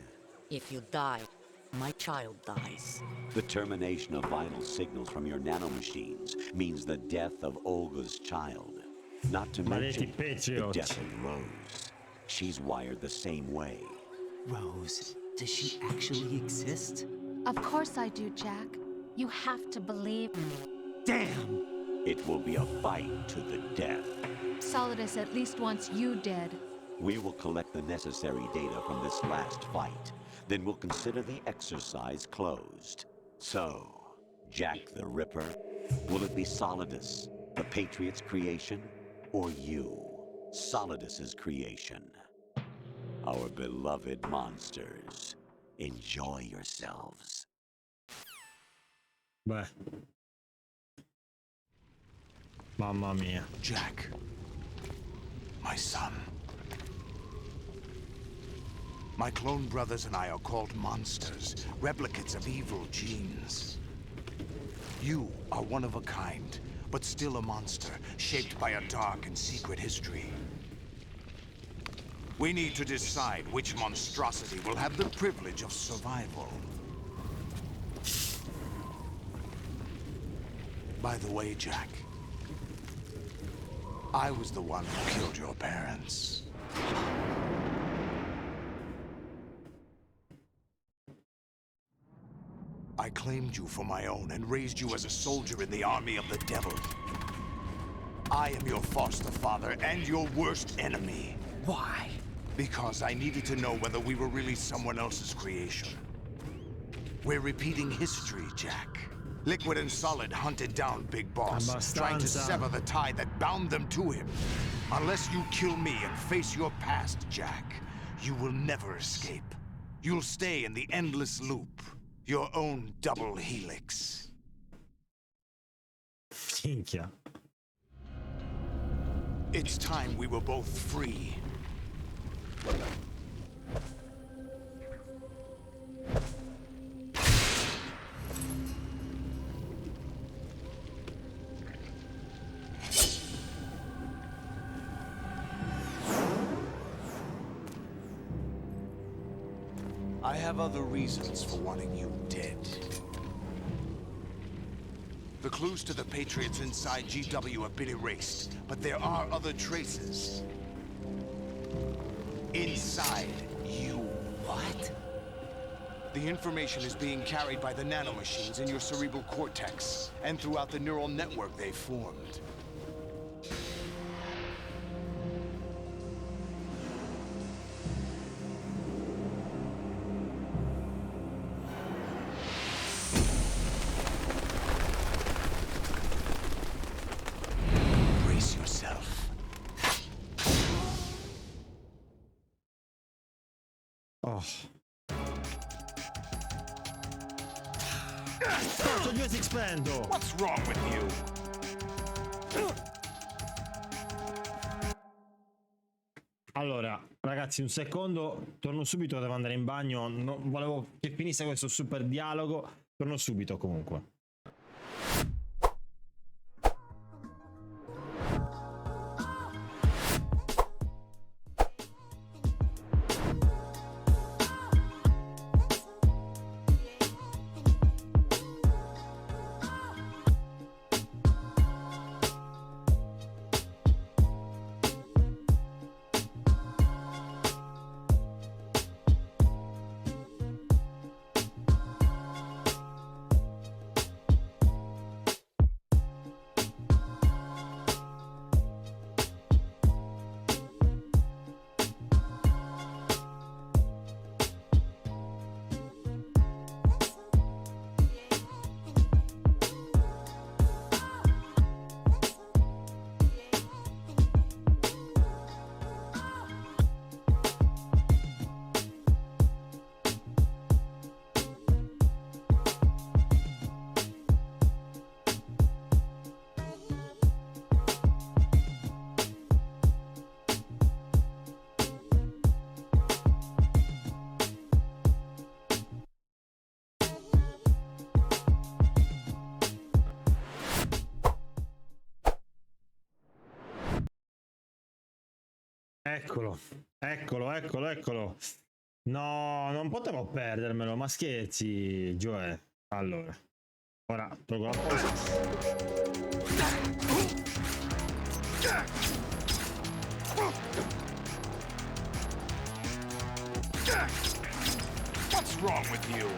Speaker 5: If you die, my child dies.
Speaker 7: The termination of vital signals from your nanomachines means the death of Olga's child. Not to mention the death of Rose. She's wired the same way.
Speaker 9: Rose, does she actually exist?
Speaker 6: Of course I do, Jack. You have to believe me.
Speaker 9: Damn!
Speaker 7: It will be a fight to the death.
Speaker 6: Solidus at least wants you dead.
Speaker 7: We will collect the necessary data from this last fight. Then we'll consider the exercise closed. So, Jack the Ripper, will it be Solidus, the Patriot's creation, or you, Solidus's creation? Our beloved monsters, enjoy yourselves.
Speaker 1: Beh. Mamma mia.
Speaker 2: Jack, my son. My clone brothers and I are called monsters, replicates of evil genes. You are one of a kind, but still a monster, shaped by a dark and secret history. We need to decide which monstrosity will have the privilege of survival. By the way, Jack, I was the one who killed your parents. I claimed you for my own and raised you as a soldier in the army of the devil. I am your foster father and your worst enemy.
Speaker 9: Why?
Speaker 2: Because I needed to know whether we were really someone else's creation. We're repeating history, Jack. Liquid and Solid hunted down Big Boss, trying to sever the tie that bound them to him. Unless you kill me and face your past, Jack, you will never escape. You'll stay in the endless loop. Your own double helix.
Speaker 1: Minchia.
Speaker 2: It's time we were both free. I have other reasons for wanting you dead. The clues to the Patriots inside GW have been erased, but there are other traces. Inside you.
Speaker 9: What?
Speaker 2: The information is being carried by the nanomachines in your cerebral cortex and throughout the neural network they've formed. Brace yourself.
Speaker 1: Oh. Sto joystick spento.
Speaker 2: What's wrong with you?
Speaker 1: Allora, ragazzi, un secondo, torno subito, devo andare in bagno. Volevo che finisse questo super dialogo. Torno subito comunque. Eccolo, eccolo. No, non potevo perdermelo, ma scherzi, Joe. Allora, ora tolgo la pausa.
Speaker 2: What's wrong with you?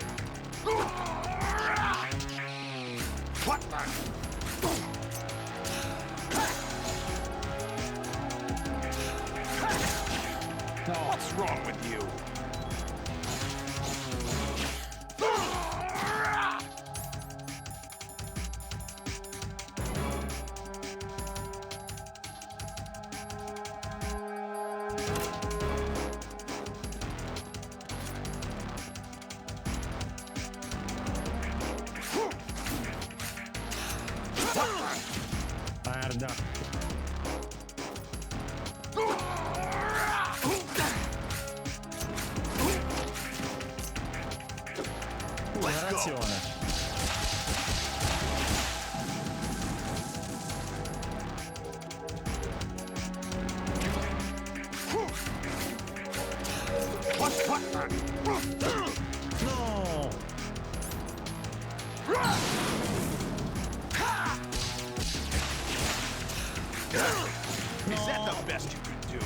Speaker 2: What the?
Speaker 1: No.
Speaker 2: What's wrong with you?
Speaker 1: Merda. Reazione. No.
Speaker 2: Is that the best you could do?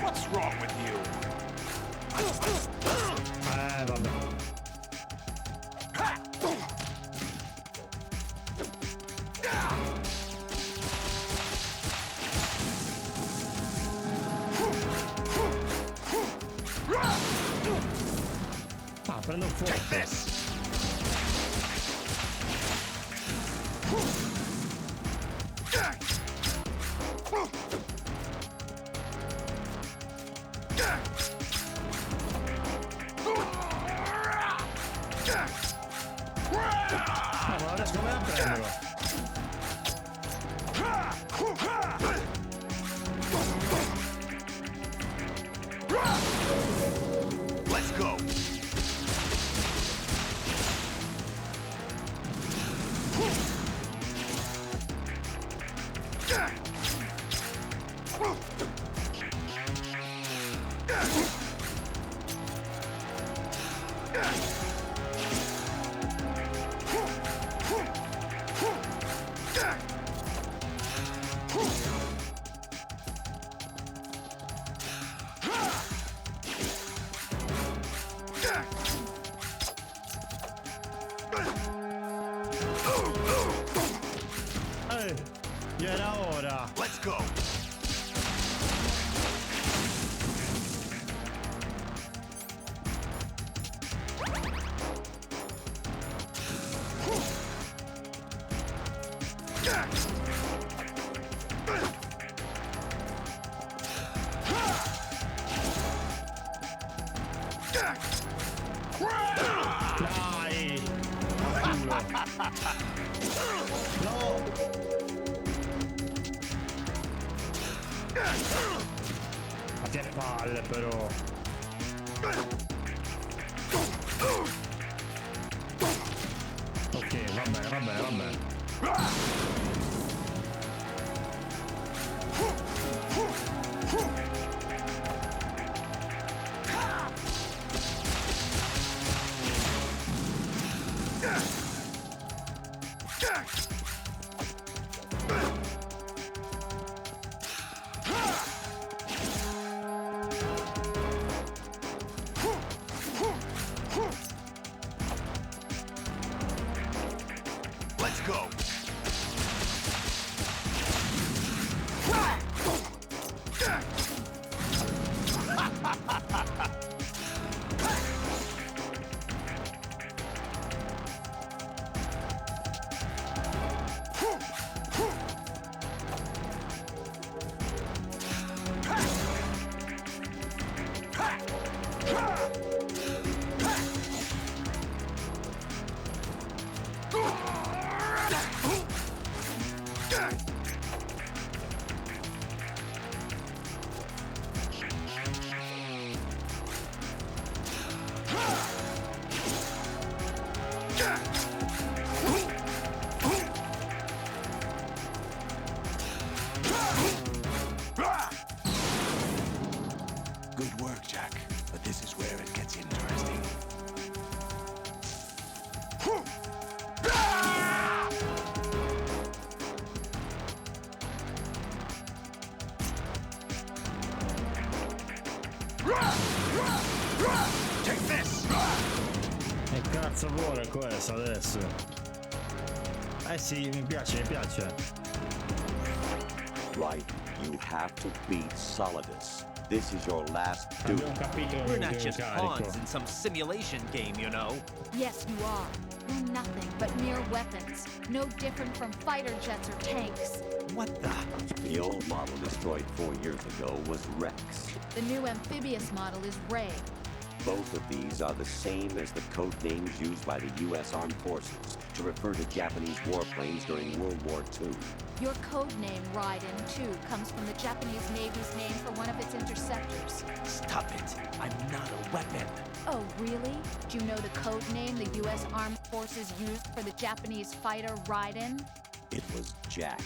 Speaker 2: What's wrong with you?
Speaker 1: Vabbè. Ah, prendo un fuoco.
Speaker 2: Let's go.
Speaker 1: Era ora.
Speaker 2: Let's go.
Speaker 1: Dai! No! Ma che palle però! Ok, va bene, va bene, va bene.
Speaker 2: Let's go. Good work, Jack. But this is where it gets interesting. Take this!
Speaker 1: Che cazzo vuole questo adesso? Eh sì, mi piace, mi piace.
Speaker 7: Right, you have to beat Solidus. This is your last duty.
Speaker 9: We're not just pawns in some simulation game, you know.
Speaker 6: Yes, you are. You're nothing but mere weapons. No different from fighter jets or tanks.
Speaker 9: What the?
Speaker 7: The old model destroyed 4 years ago was Rex.
Speaker 6: The new amphibious model is Ray.
Speaker 7: Both of these are the same as the code names used by the U.S. Armed Forces to refer to Japanese warplanes during World War II.
Speaker 6: Your code name, Raiden, too, comes from the Japanese Navy's name for one of its interceptors.
Speaker 9: Stop it. I'm not a weapon.
Speaker 6: Oh, really? Do you know the code name the U.S. Armed Forces used for the Japanese fighter Raiden?
Speaker 7: It was Jack.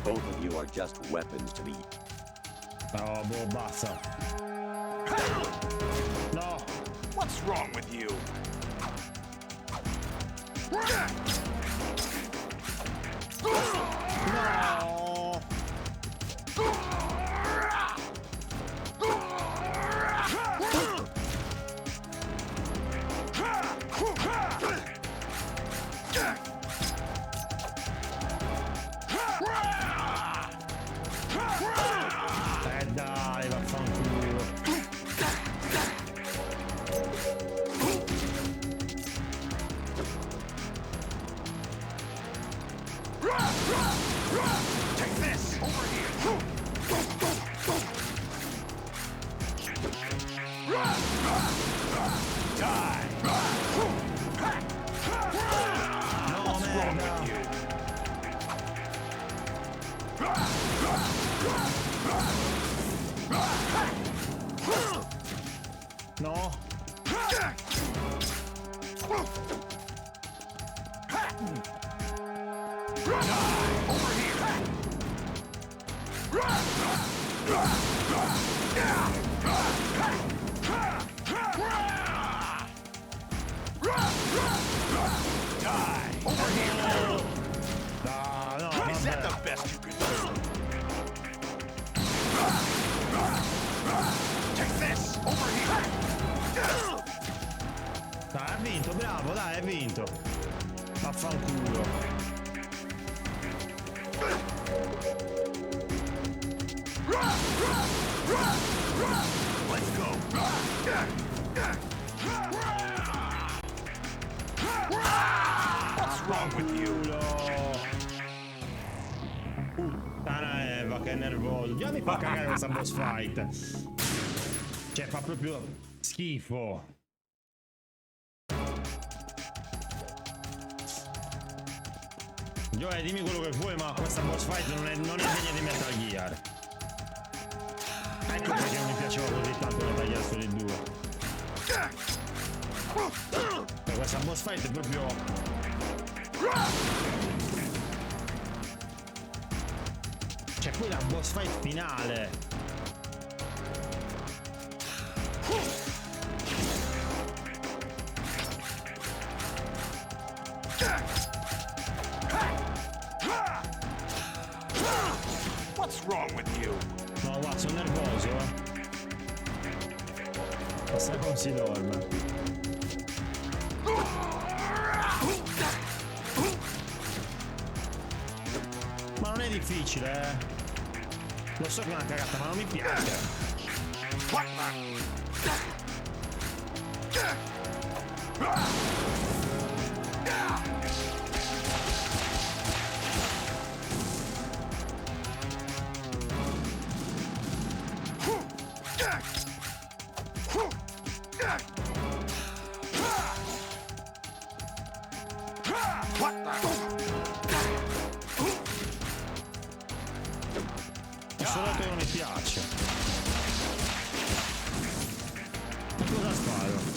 Speaker 7: Both of you are just weapons to me.
Speaker 1: Oh, boh, basta. No!
Speaker 2: What's wrong with you?
Speaker 1: No! Dai, vaffanculo.
Speaker 2: Take this! Over here! Die! What's wrong with you?
Speaker 1: No!
Speaker 2: Over here! Die! Over here!
Speaker 1: No,
Speaker 2: Is that the best you could do? Take this! Over here!
Speaker 1: Dai, ha vinto, bravo, dai, hai vinto. Vaffanculo.
Speaker 2: Let's go. What's wrong with you?
Speaker 1: Puttana Eva, che nervoso. Già mi fa cagare questa boss fight. Cioè, fa proprio schifo. Gioia, dimmi quello che vuoi, ma questa boss fight non è degna di Metal Gear. Ecco perché non mi piaceva così tanto Metal Gear Solid 2. E questa boss fight è proprio... C'è poi la boss fight finale.
Speaker 2: What's wrong with you?
Speaker 1: No, guarda, sono nervoso, Passa come si dorme. Ma non è difficile, Lo so che è una cagata, ma non mi piace. Solo che non mi piace. Ma cosa sparo?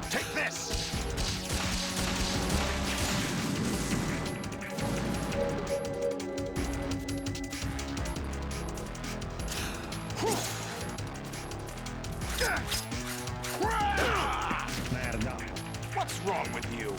Speaker 2: Take this.
Speaker 1: Merda.
Speaker 2: What's wrong with you?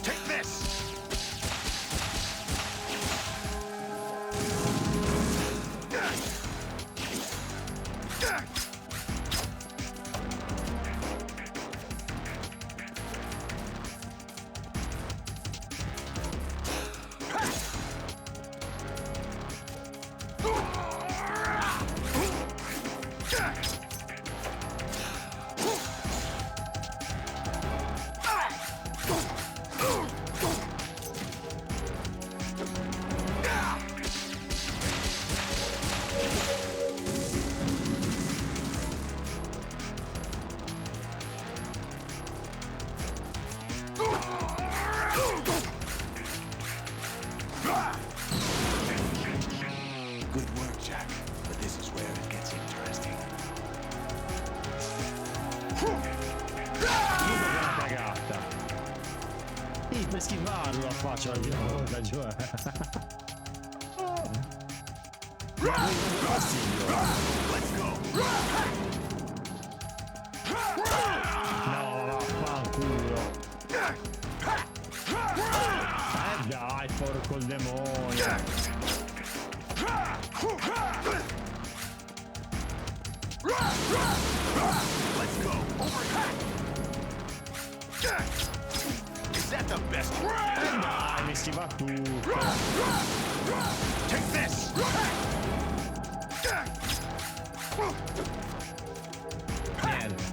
Speaker 2: Take this. Good work, Jack. But this is where it gets interesting.
Speaker 1: Una cagata. Sì, per schivarlo la faccia la Gioia.
Speaker 2: Let's go.
Speaker 1: No, vaffanculo. Dai, porco il demonio.
Speaker 2: Let's go. Overhead. Is that the best?
Speaker 1: Dai, mi schiva tutto.
Speaker 2: Take this.
Speaker 1: Niente.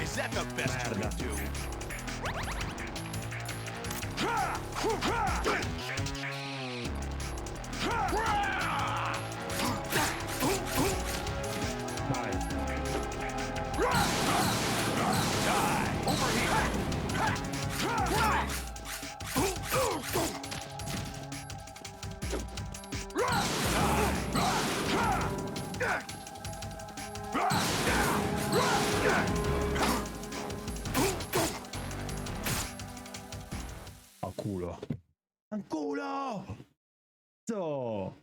Speaker 2: Is that the best you can do? Die. Over here.
Speaker 1: culo! So.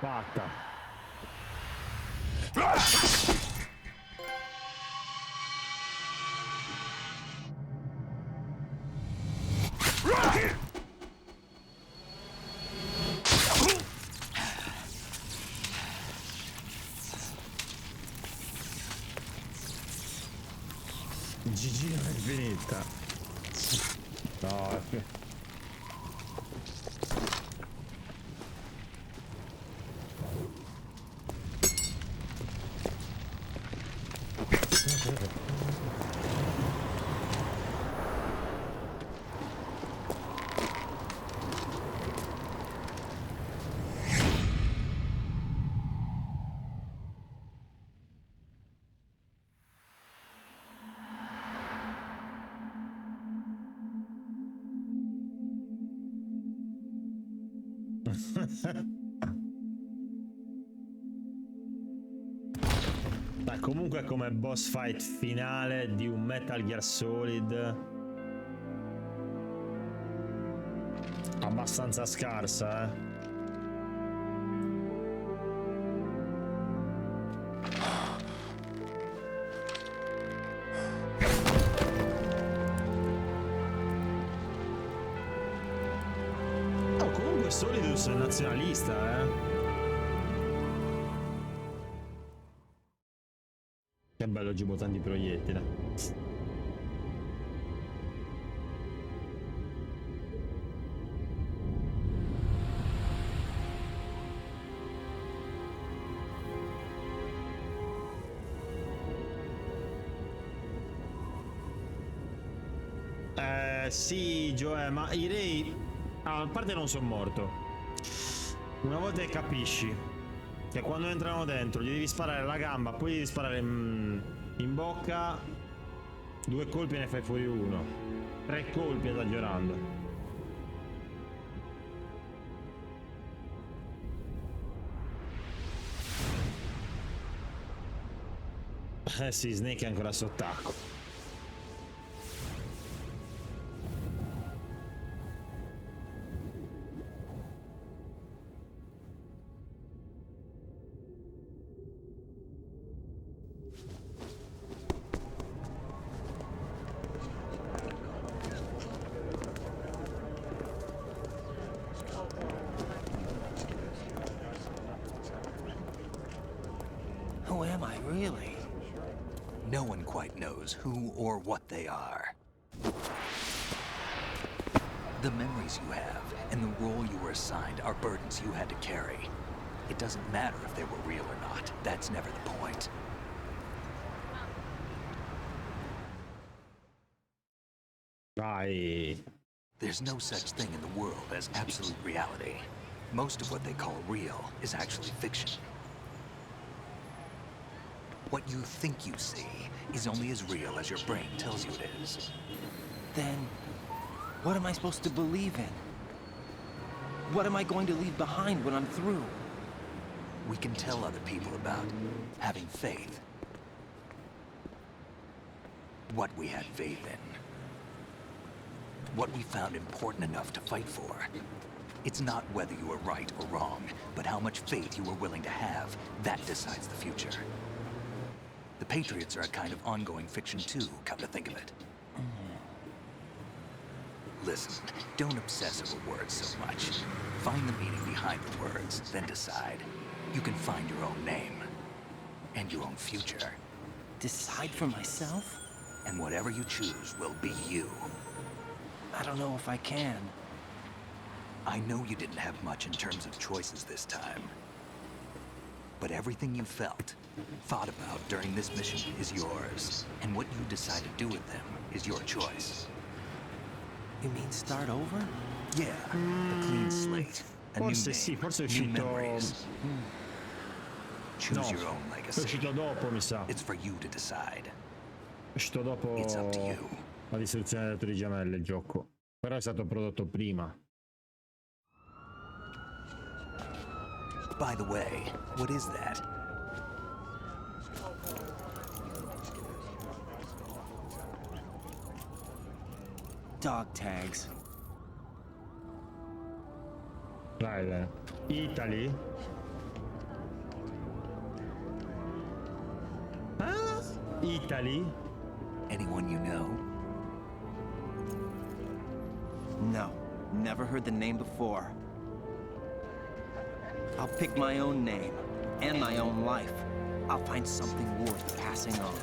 Speaker 1: Fatta. GG non è finita. No, è finita. Dai, comunque come boss fight finale di un Metal Gear Solid abbastanza scarsa, eh. Oh, comunque Solidus è nazionalista, eh. Che bello gibbotando i proiettili. Sì, Gioè, ma i Ray... Ah, a parte non sono morto. Una volta che capisci che quando entrano dentro gli devi sparare alla gamba, poi gli devi sparare in bocca, 2 colpi e ne fai fuori uno, 3 colpi esagerando. Eh sì, Snake è ancora sott'acqua.
Speaker 3: Who am I, really? No one quite knows who or what they are. The memories you have and the role you were assigned are burdens you had to carry. It doesn't matter if they were real or not. That's never the point.
Speaker 1: Vai.
Speaker 3: There's no such thing in the world as absolute reality. Most of what they call real is actually fiction. What you think you see is only as real as your brain tells you it is.
Speaker 4: Then, what am I supposed to believe in? What am I going to leave behind when I'm through?
Speaker 3: We can tell other people about having faith. What we had faith in. What we found important enough to fight for. It's not whether you were right or wrong, but how much faith you were willing to have. That decides the future. The Patriots are a kind of ongoing fiction too, come to think of it. Listen, don't obsess over words so much. Find the meaning behind the words, then decide. You can find your own name. And your own future.
Speaker 4: Decide for myself?
Speaker 3: And whatever you choose will be you.
Speaker 4: I don't know if I can.
Speaker 3: I know you didn't have much in terms of choices this time. But everything you felt, thought about during this mission is yours. And what you decide to do with them is your choice.
Speaker 4: You mean start over?
Speaker 3: Yeah, a clean slate. A
Speaker 1: Forse
Speaker 3: new
Speaker 1: sì,
Speaker 3: name,
Speaker 1: forse è
Speaker 3: new
Speaker 1: uscito...
Speaker 3: memories. Choose your own
Speaker 1: È
Speaker 3: legacy.
Speaker 1: uscito dopo, mi sa.
Speaker 3: It's for you to decide.
Speaker 1: È uscito dopo
Speaker 3: It's up to you.
Speaker 1: la distruzione delle Torri Gemelle il gioco. Però è stato prodotto prima.
Speaker 3: By the way, what is that?
Speaker 4: Dog tags.
Speaker 1: Dai. Italy? Huh? Italy?
Speaker 3: Anyone you know?
Speaker 4: No, never heard the name before. I'll pick my own name, and my own life. I'll find something worth passing on.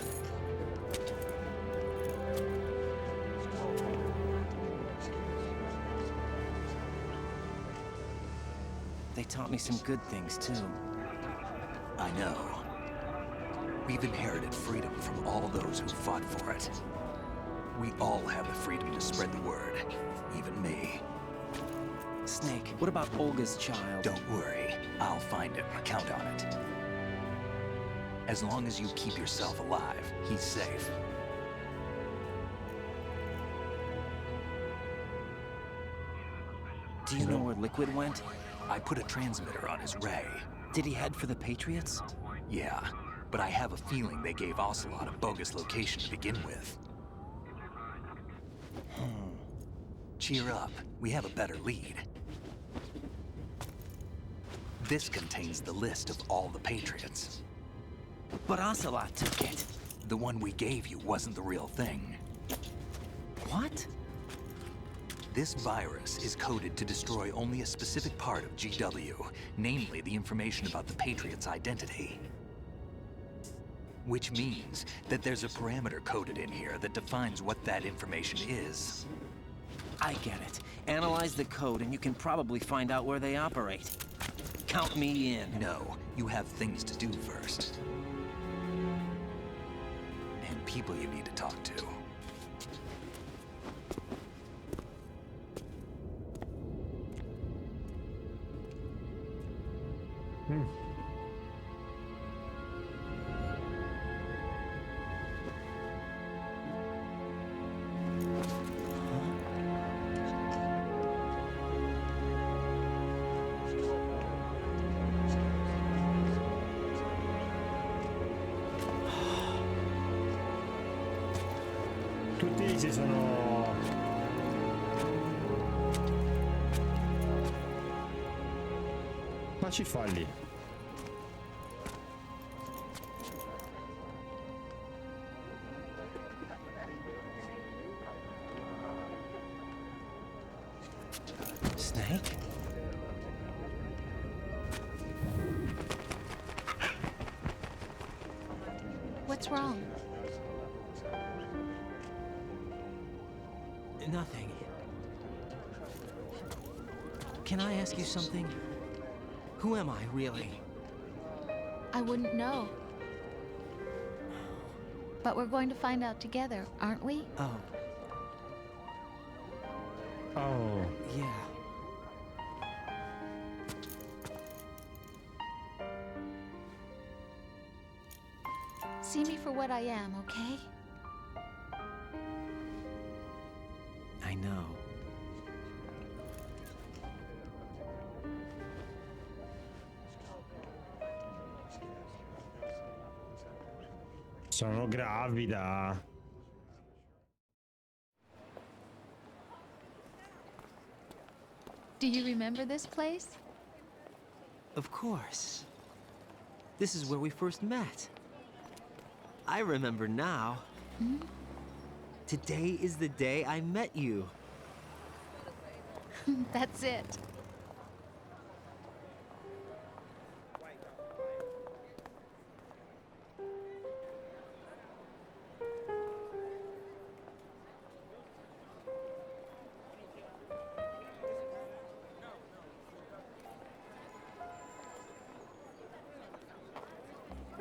Speaker 4: They taught me some good things, too.
Speaker 3: I know. We've inherited freedom from all those who fought for it. We all have the freedom to spread the word, even me.
Speaker 4: Snake, what about Olga's child?
Speaker 3: Don't worry, I'll find him, count on it. As long as you keep yourself alive, he's safe.
Speaker 4: Do you know where Liquid went?
Speaker 3: I put a transmitter on his ray.
Speaker 4: Did he head for the Patriots?
Speaker 3: Yeah, but I have a feeling they gave Ocelot a bogus location to begin with. Cheer up, we have a better lead. This contains the list of all the Patriots.
Speaker 4: But Ocelot took it.
Speaker 3: The one we gave you wasn't the real thing.
Speaker 4: What?
Speaker 3: This virus is coded to destroy only a specific part of GW, namely the information about the Patriot's identity. Which means that there's a parameter coded in here that defines what that information is.
Speaker 4: I get it. Analyze the code and you can probably find out where they operate. Count me in.
Speaker 3: No, you have things to do first. And people you need to talk to.
Speaker 1: Tutti si sono... Ma ci fa lì?
Speaker 4: Snake?
Speaker 6: What's wrong?
Speaker 4: Nothing. Can I ask you something? Who am I, really?
Speaker 6: I wouldn't know. But we're going to find out together, aren't we?
Speaker 4: Oh.
Speaker 1: Oh.
Speaker 4: Yeah.
Speaker 6: See me for what I am, okay?
Speaker 4: I know.
Speaker 1: Sono gravida.
Speaker 6: Do you remember this place?
Speaker 4: Of course. This is where we first met. I remember now.
Speaker 6: Hmm?
Speaker 4: Today is the day I met you.
Speaker 6: That's it.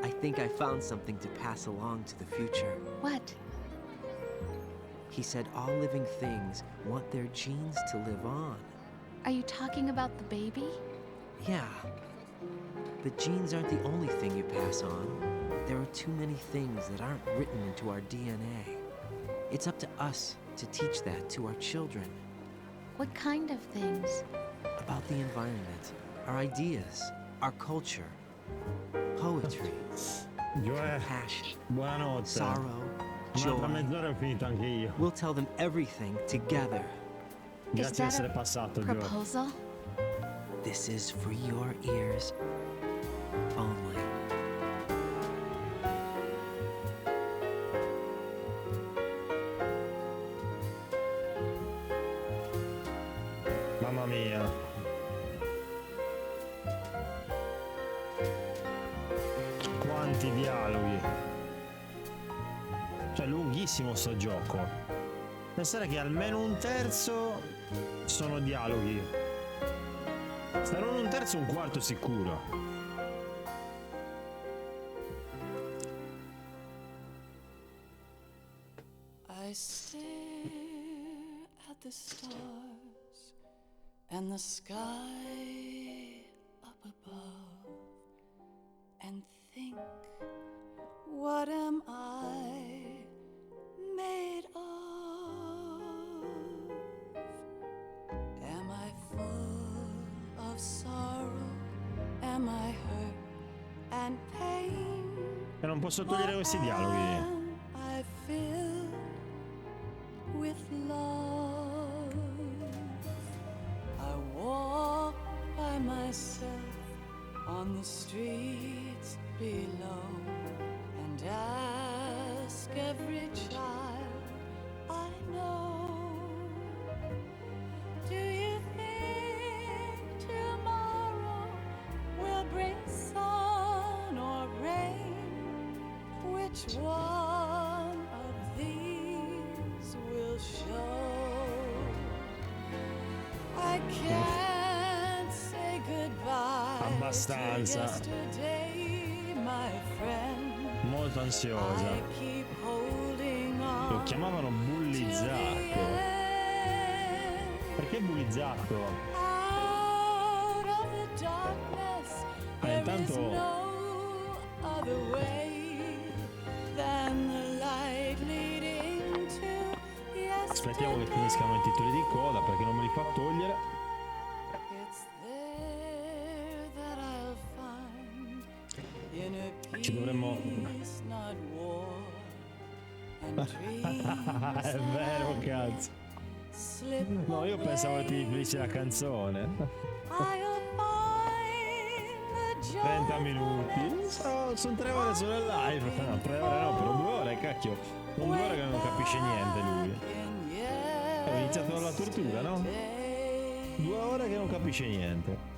Speaker 4: I think I found something to pass along to the future.
Speaker 6: What?
Speaker 4: He said all living things want their genes to live on.
Speaker 6: Are you talking about the baby?
Speaker 4: Yeah. The genes aren't the only thing you pass on. There are too many things that aren't written into our DNA. It's up to us to teach that to our children.
Speaker 6: What kind of things?
Speaker 4: About the environment, our ideas, our culture, poetry, passion,
Speaker 1: Buonanotte.
Speaker 4: sorrow,
Speaker 1: Un'altra mezz'ora ho finito anche io.
Speaker 4: We'll tell them everything together.
Speaker 1: Grazie di essere passato, Gio.
Speaker 6: Proposal?
Speaker 4: This is for your ears only.
Speaker 1: Mamma mia. Quanti dialoghi. Cioè, lunghissimo sto gioco. Pensare che almeno un terzo sono dialoghi. Saranno un terzo o un quarto sicuro.
Speaker 14: I stare at the stars and the sky up above and think, what am I made of? Am I full of sorrow? Am I hurt and pain?
Speaker 1: E non posso togliere questi dialoghi.
Speaker 14: I filled with love. I walk by myself on the streets below and ask every child I know, do you think tomorrow will bring sun or rain? Which one of these will show? I can't say goodbye
Speaker 1: Abbastanza.
Speaker 14: to yesterday, my friend.
Speaker 1: Molto ansiosa.
Speaker 14: I keep holding on.
Speaker 1: Lo chiamavano bullizzato. Perché bullizzato?
Speaker 14: Out of the darkness, there is
Speaker 1: intanto
Speaker 14: no other way than the light leading to yesterday.
Speaker 1: Aspettiamo che finiscano i titoli di coda perché non me li fa togliere.
Speaker 14: It's there that I'll find in a
Speaker 1: Ci dovremmo...
Speaker 14: peace not war and
Speaker 1: È vero, cazzo.
Speaker 14: slip
Speaker 1: No, io pensavo che ti riferissi la canzone.
Speaker 14: I'll find the joy
Speaker 1: 30 minuti. Sono 3 ore solo live. No, 3 ore no, però 2 ore, cacchio. Non 2 ore che non capisce niente lui. Ho iniziato dalla tortura, no? 2 ore che non capisce niente.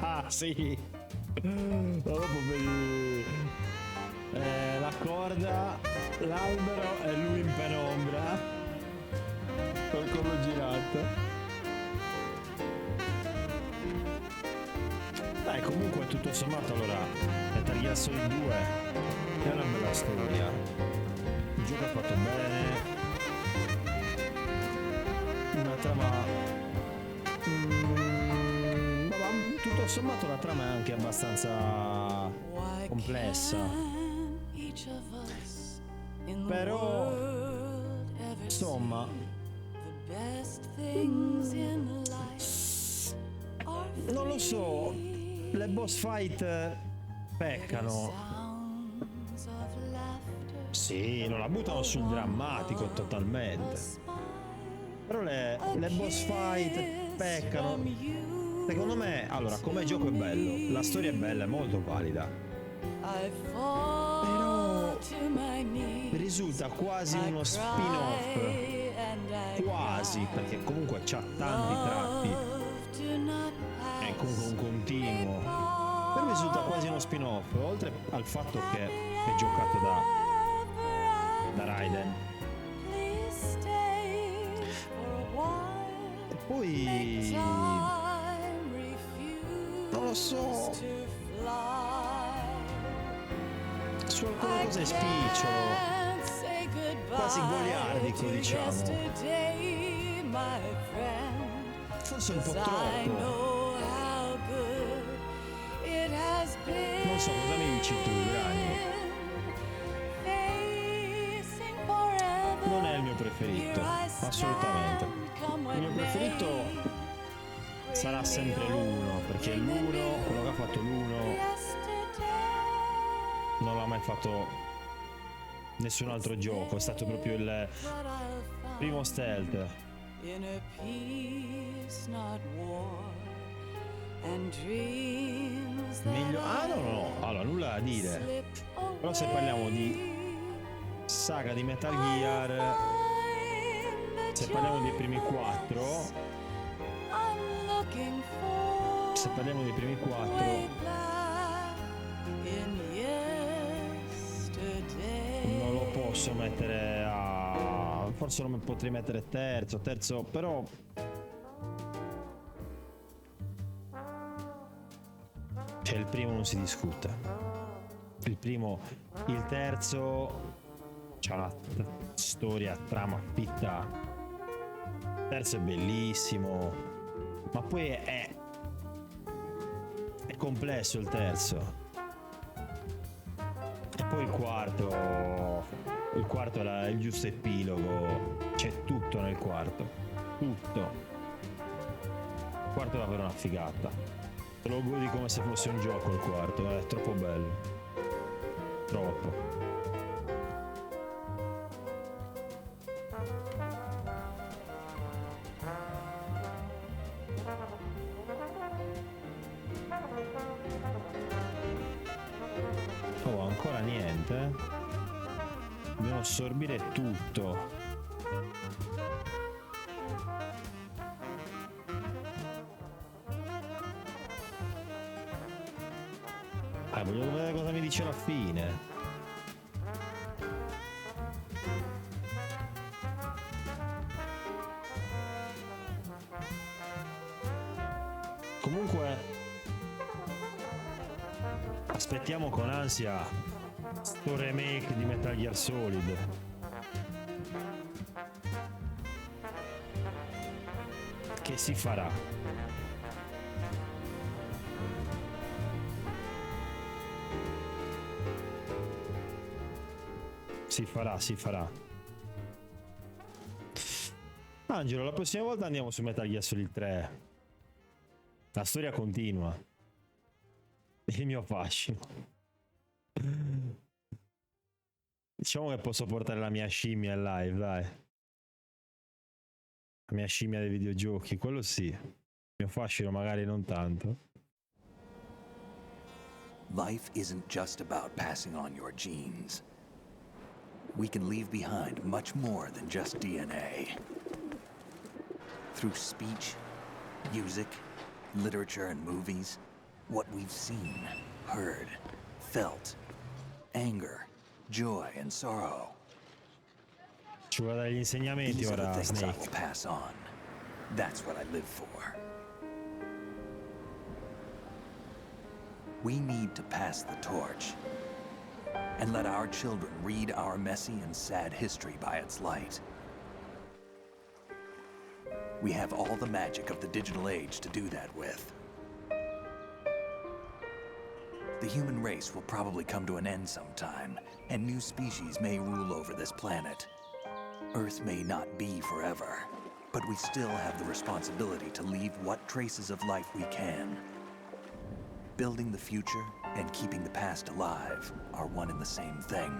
Speaker 1: Ah, sì. Dopo vedi la corda, l'albero e lui in penombra col collo girato. Dai, comunque tutto sommato, allora Metal Gear Solid 2 è una bella storia, il gioco è fatto bene, una trama tutto sommato la trama è anche abbastanza complessa, però insomma non lo so, le boss fight peccano. Sì, non la buttano sul drammatico totalmente, però le boss fight peccano. Secondo me, allora, come gioco è bello, la storia è bella, è molto valida, però risulta quasi uno spin-off, quasi, perché comunque c'ha tanti tratti, è comunque un continuo, però risulta quasi uno spin-off, oltre al fatto che è giocato da Raiden. E poi... non lo so, su alcune cose è spicciolo, quasi goliardico, diciamo.
Speaker 14: Yesterday, my friend,
Speaker 1: Forse un po'
Speaker 14: 'cause I
Speaker 1: troppo.
Speaker 14: know how good it has been.
Speaker 1: Non so, cosa mi dici tu, Grani?
Speaker 14: Facing forever.
Speaker 1: Non è il mio preferito, assolutamente. Il mio preferito sarà sempre l'1, perché l'1, quello che ha fatto l'1, non l'ha mai fatto nessun altro gioco, è stato proprio il primo stealth.
Speaker 14: Inner peace, not war, and dreams that
Speaker 1: Meglio... Ah no, allora nulla da dire. Però se parliamo di saga di Metal Gear, se parliamo dei primi 4, se parliamo dei primi 4, non lo posso mettere a... forse non potrei mettere terzo, però... Cioè il primo non si discute. Il terzo c'ha una storia, trama fitta. Il terzo è bellissimo, ma poi è complesso il terzo. E poi il quarto è il giusto epilogo, c'è tutto nel quarto, tutto. Il quarto è davvero una figata, te lo godi come se fosse un gioco il quarto, è troppo bello, troppo. Oh, ancora niente. Dobbiamo assorbire tutto. Voglio vedere cosa mi dice alla fine. Comunque aspettiamo con ansia sto remake di Metal Gear Solid. Che si farà? Si farà. Angelo, la prossima volta andiamo su Metal Gear Solid 3. La storia continua. Il mio fascino. Diciamo che posso portare la mia scimmia in live, dai. La mia scimmia dei videogiochi, quello sì. Il mio fascino magari non tanto.
Speaker 3: Life isn't just about passing on your genes. We can leave behind much more than just DNA. Through speech, music, literature, and movies, what we've seen, heard, felt, anger, joy, and sorrow.
Speaker 1: Ci vuole dare gli insegnamenti
Speaker 3: These are
Speaker 1: ora,
Speaker 3: the things I
Speaker 1: Snake.
Speaker 3: will pass on. That's what I live for. We need to pass the torch and let our children read our messy and sad history by its light. We have all the magic of the digital age to do that with. The human race will probably come to an end sometime, and new species may rule over this planet. Earth may not be forever, but we still have the responsibility to leave what traces of life we can. Building the future and keeping the past alive are one and the same thing.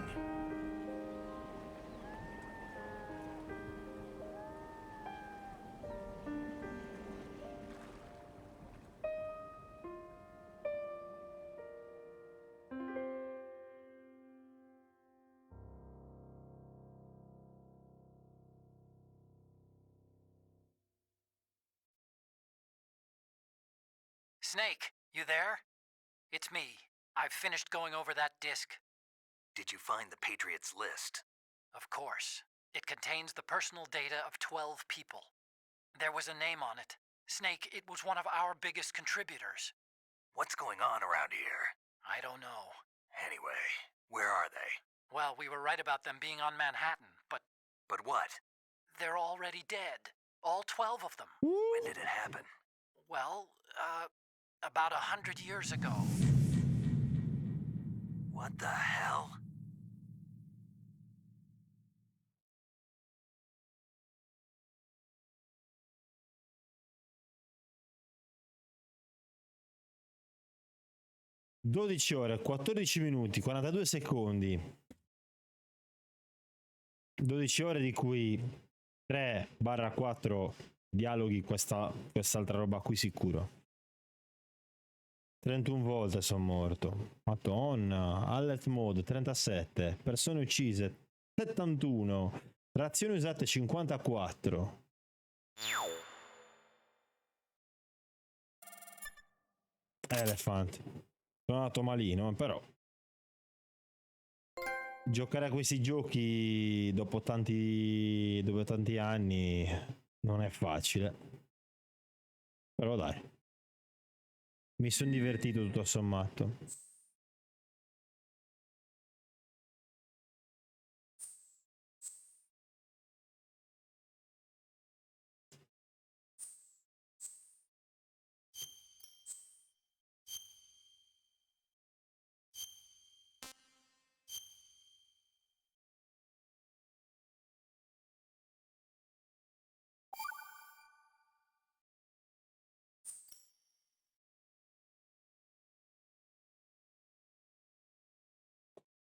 Speaker 8: Snake, you there? It's me. I've finished going over that disc.
Speaker 3: Did you find the Patriots list?
Speaker 8: Of course. It contains the personal data of 12 people. There was a name on it. Snake, it was one of our biggest contributors.
Speaker 3: What's going on around here?
Speaker 8: I don't know.
Speaker 3: Anyway, where are they?
Speaker 8: Well, we were right about them being on Manhattan, but
Speaker 3: But what?
Speaker 8: They're already dead. All 12 of them.
Speaker 3: When did it happen?
Speaker 8: Well, about 100 years ago.
Speaker 3: What the hell?
Speaker 1: ore, 14 minuti, 42 secondi. 12 ore di cui 3/4 dialoghi quest'altra roba qui sicuro. 31 volte sono morto. Madonna. Alert mode 37. Persone uccise 71. Razioni usate 54. Elephant. Sono andato malino, però giocare a questi giochi dopo tanti anni non è facile. Però dai, mi sono divertito tutto sommato.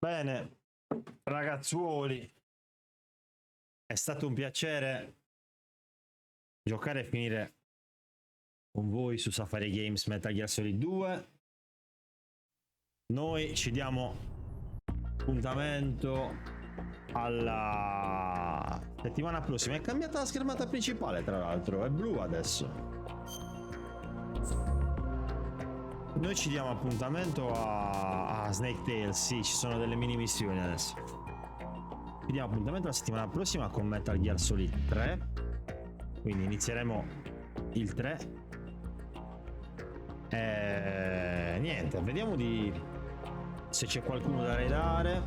Speaker 1: Bene, ragazzuoli, è stato un piacere giocare e finire con voi su Safari Games Metal Gear Solid 2. Noi ci diamo appuntamento alla settimana prossima. È cambiata la schermata principale, tra l'altro, è blu adesso. Noi ci diamo appuntamento a Snake Tales. Sì, ci sono delle mini missioni adesso. Ci diamo appuntamento la settimana prossima con Metal Gear Solid 3. Quindi inizieremo il 3. Niente, vediamo se c'è qualcuno da raidare.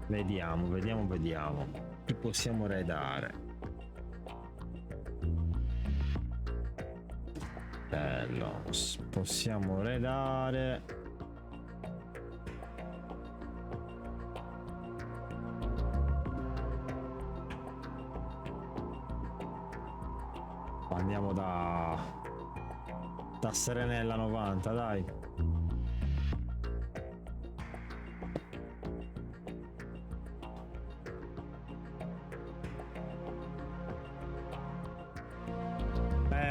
Speaker 1: Vediamo chi possiamo raidare. Bello, possiamo raidare. Andiamo da Serenella 90, dai.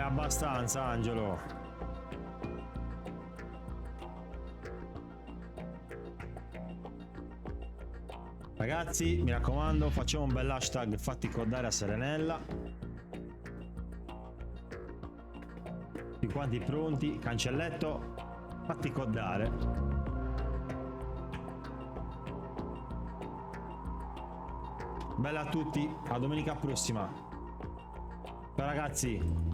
Speaker 1: Abbastanza, Angelo. Ragazzi, mi raccomando, facciamo un bel hashtag fatti codare a Serenella. Tutti quanti pronti, cancelletto, fatti codare. Bella a tutti, a domenica prossima. Ciao ragazzi.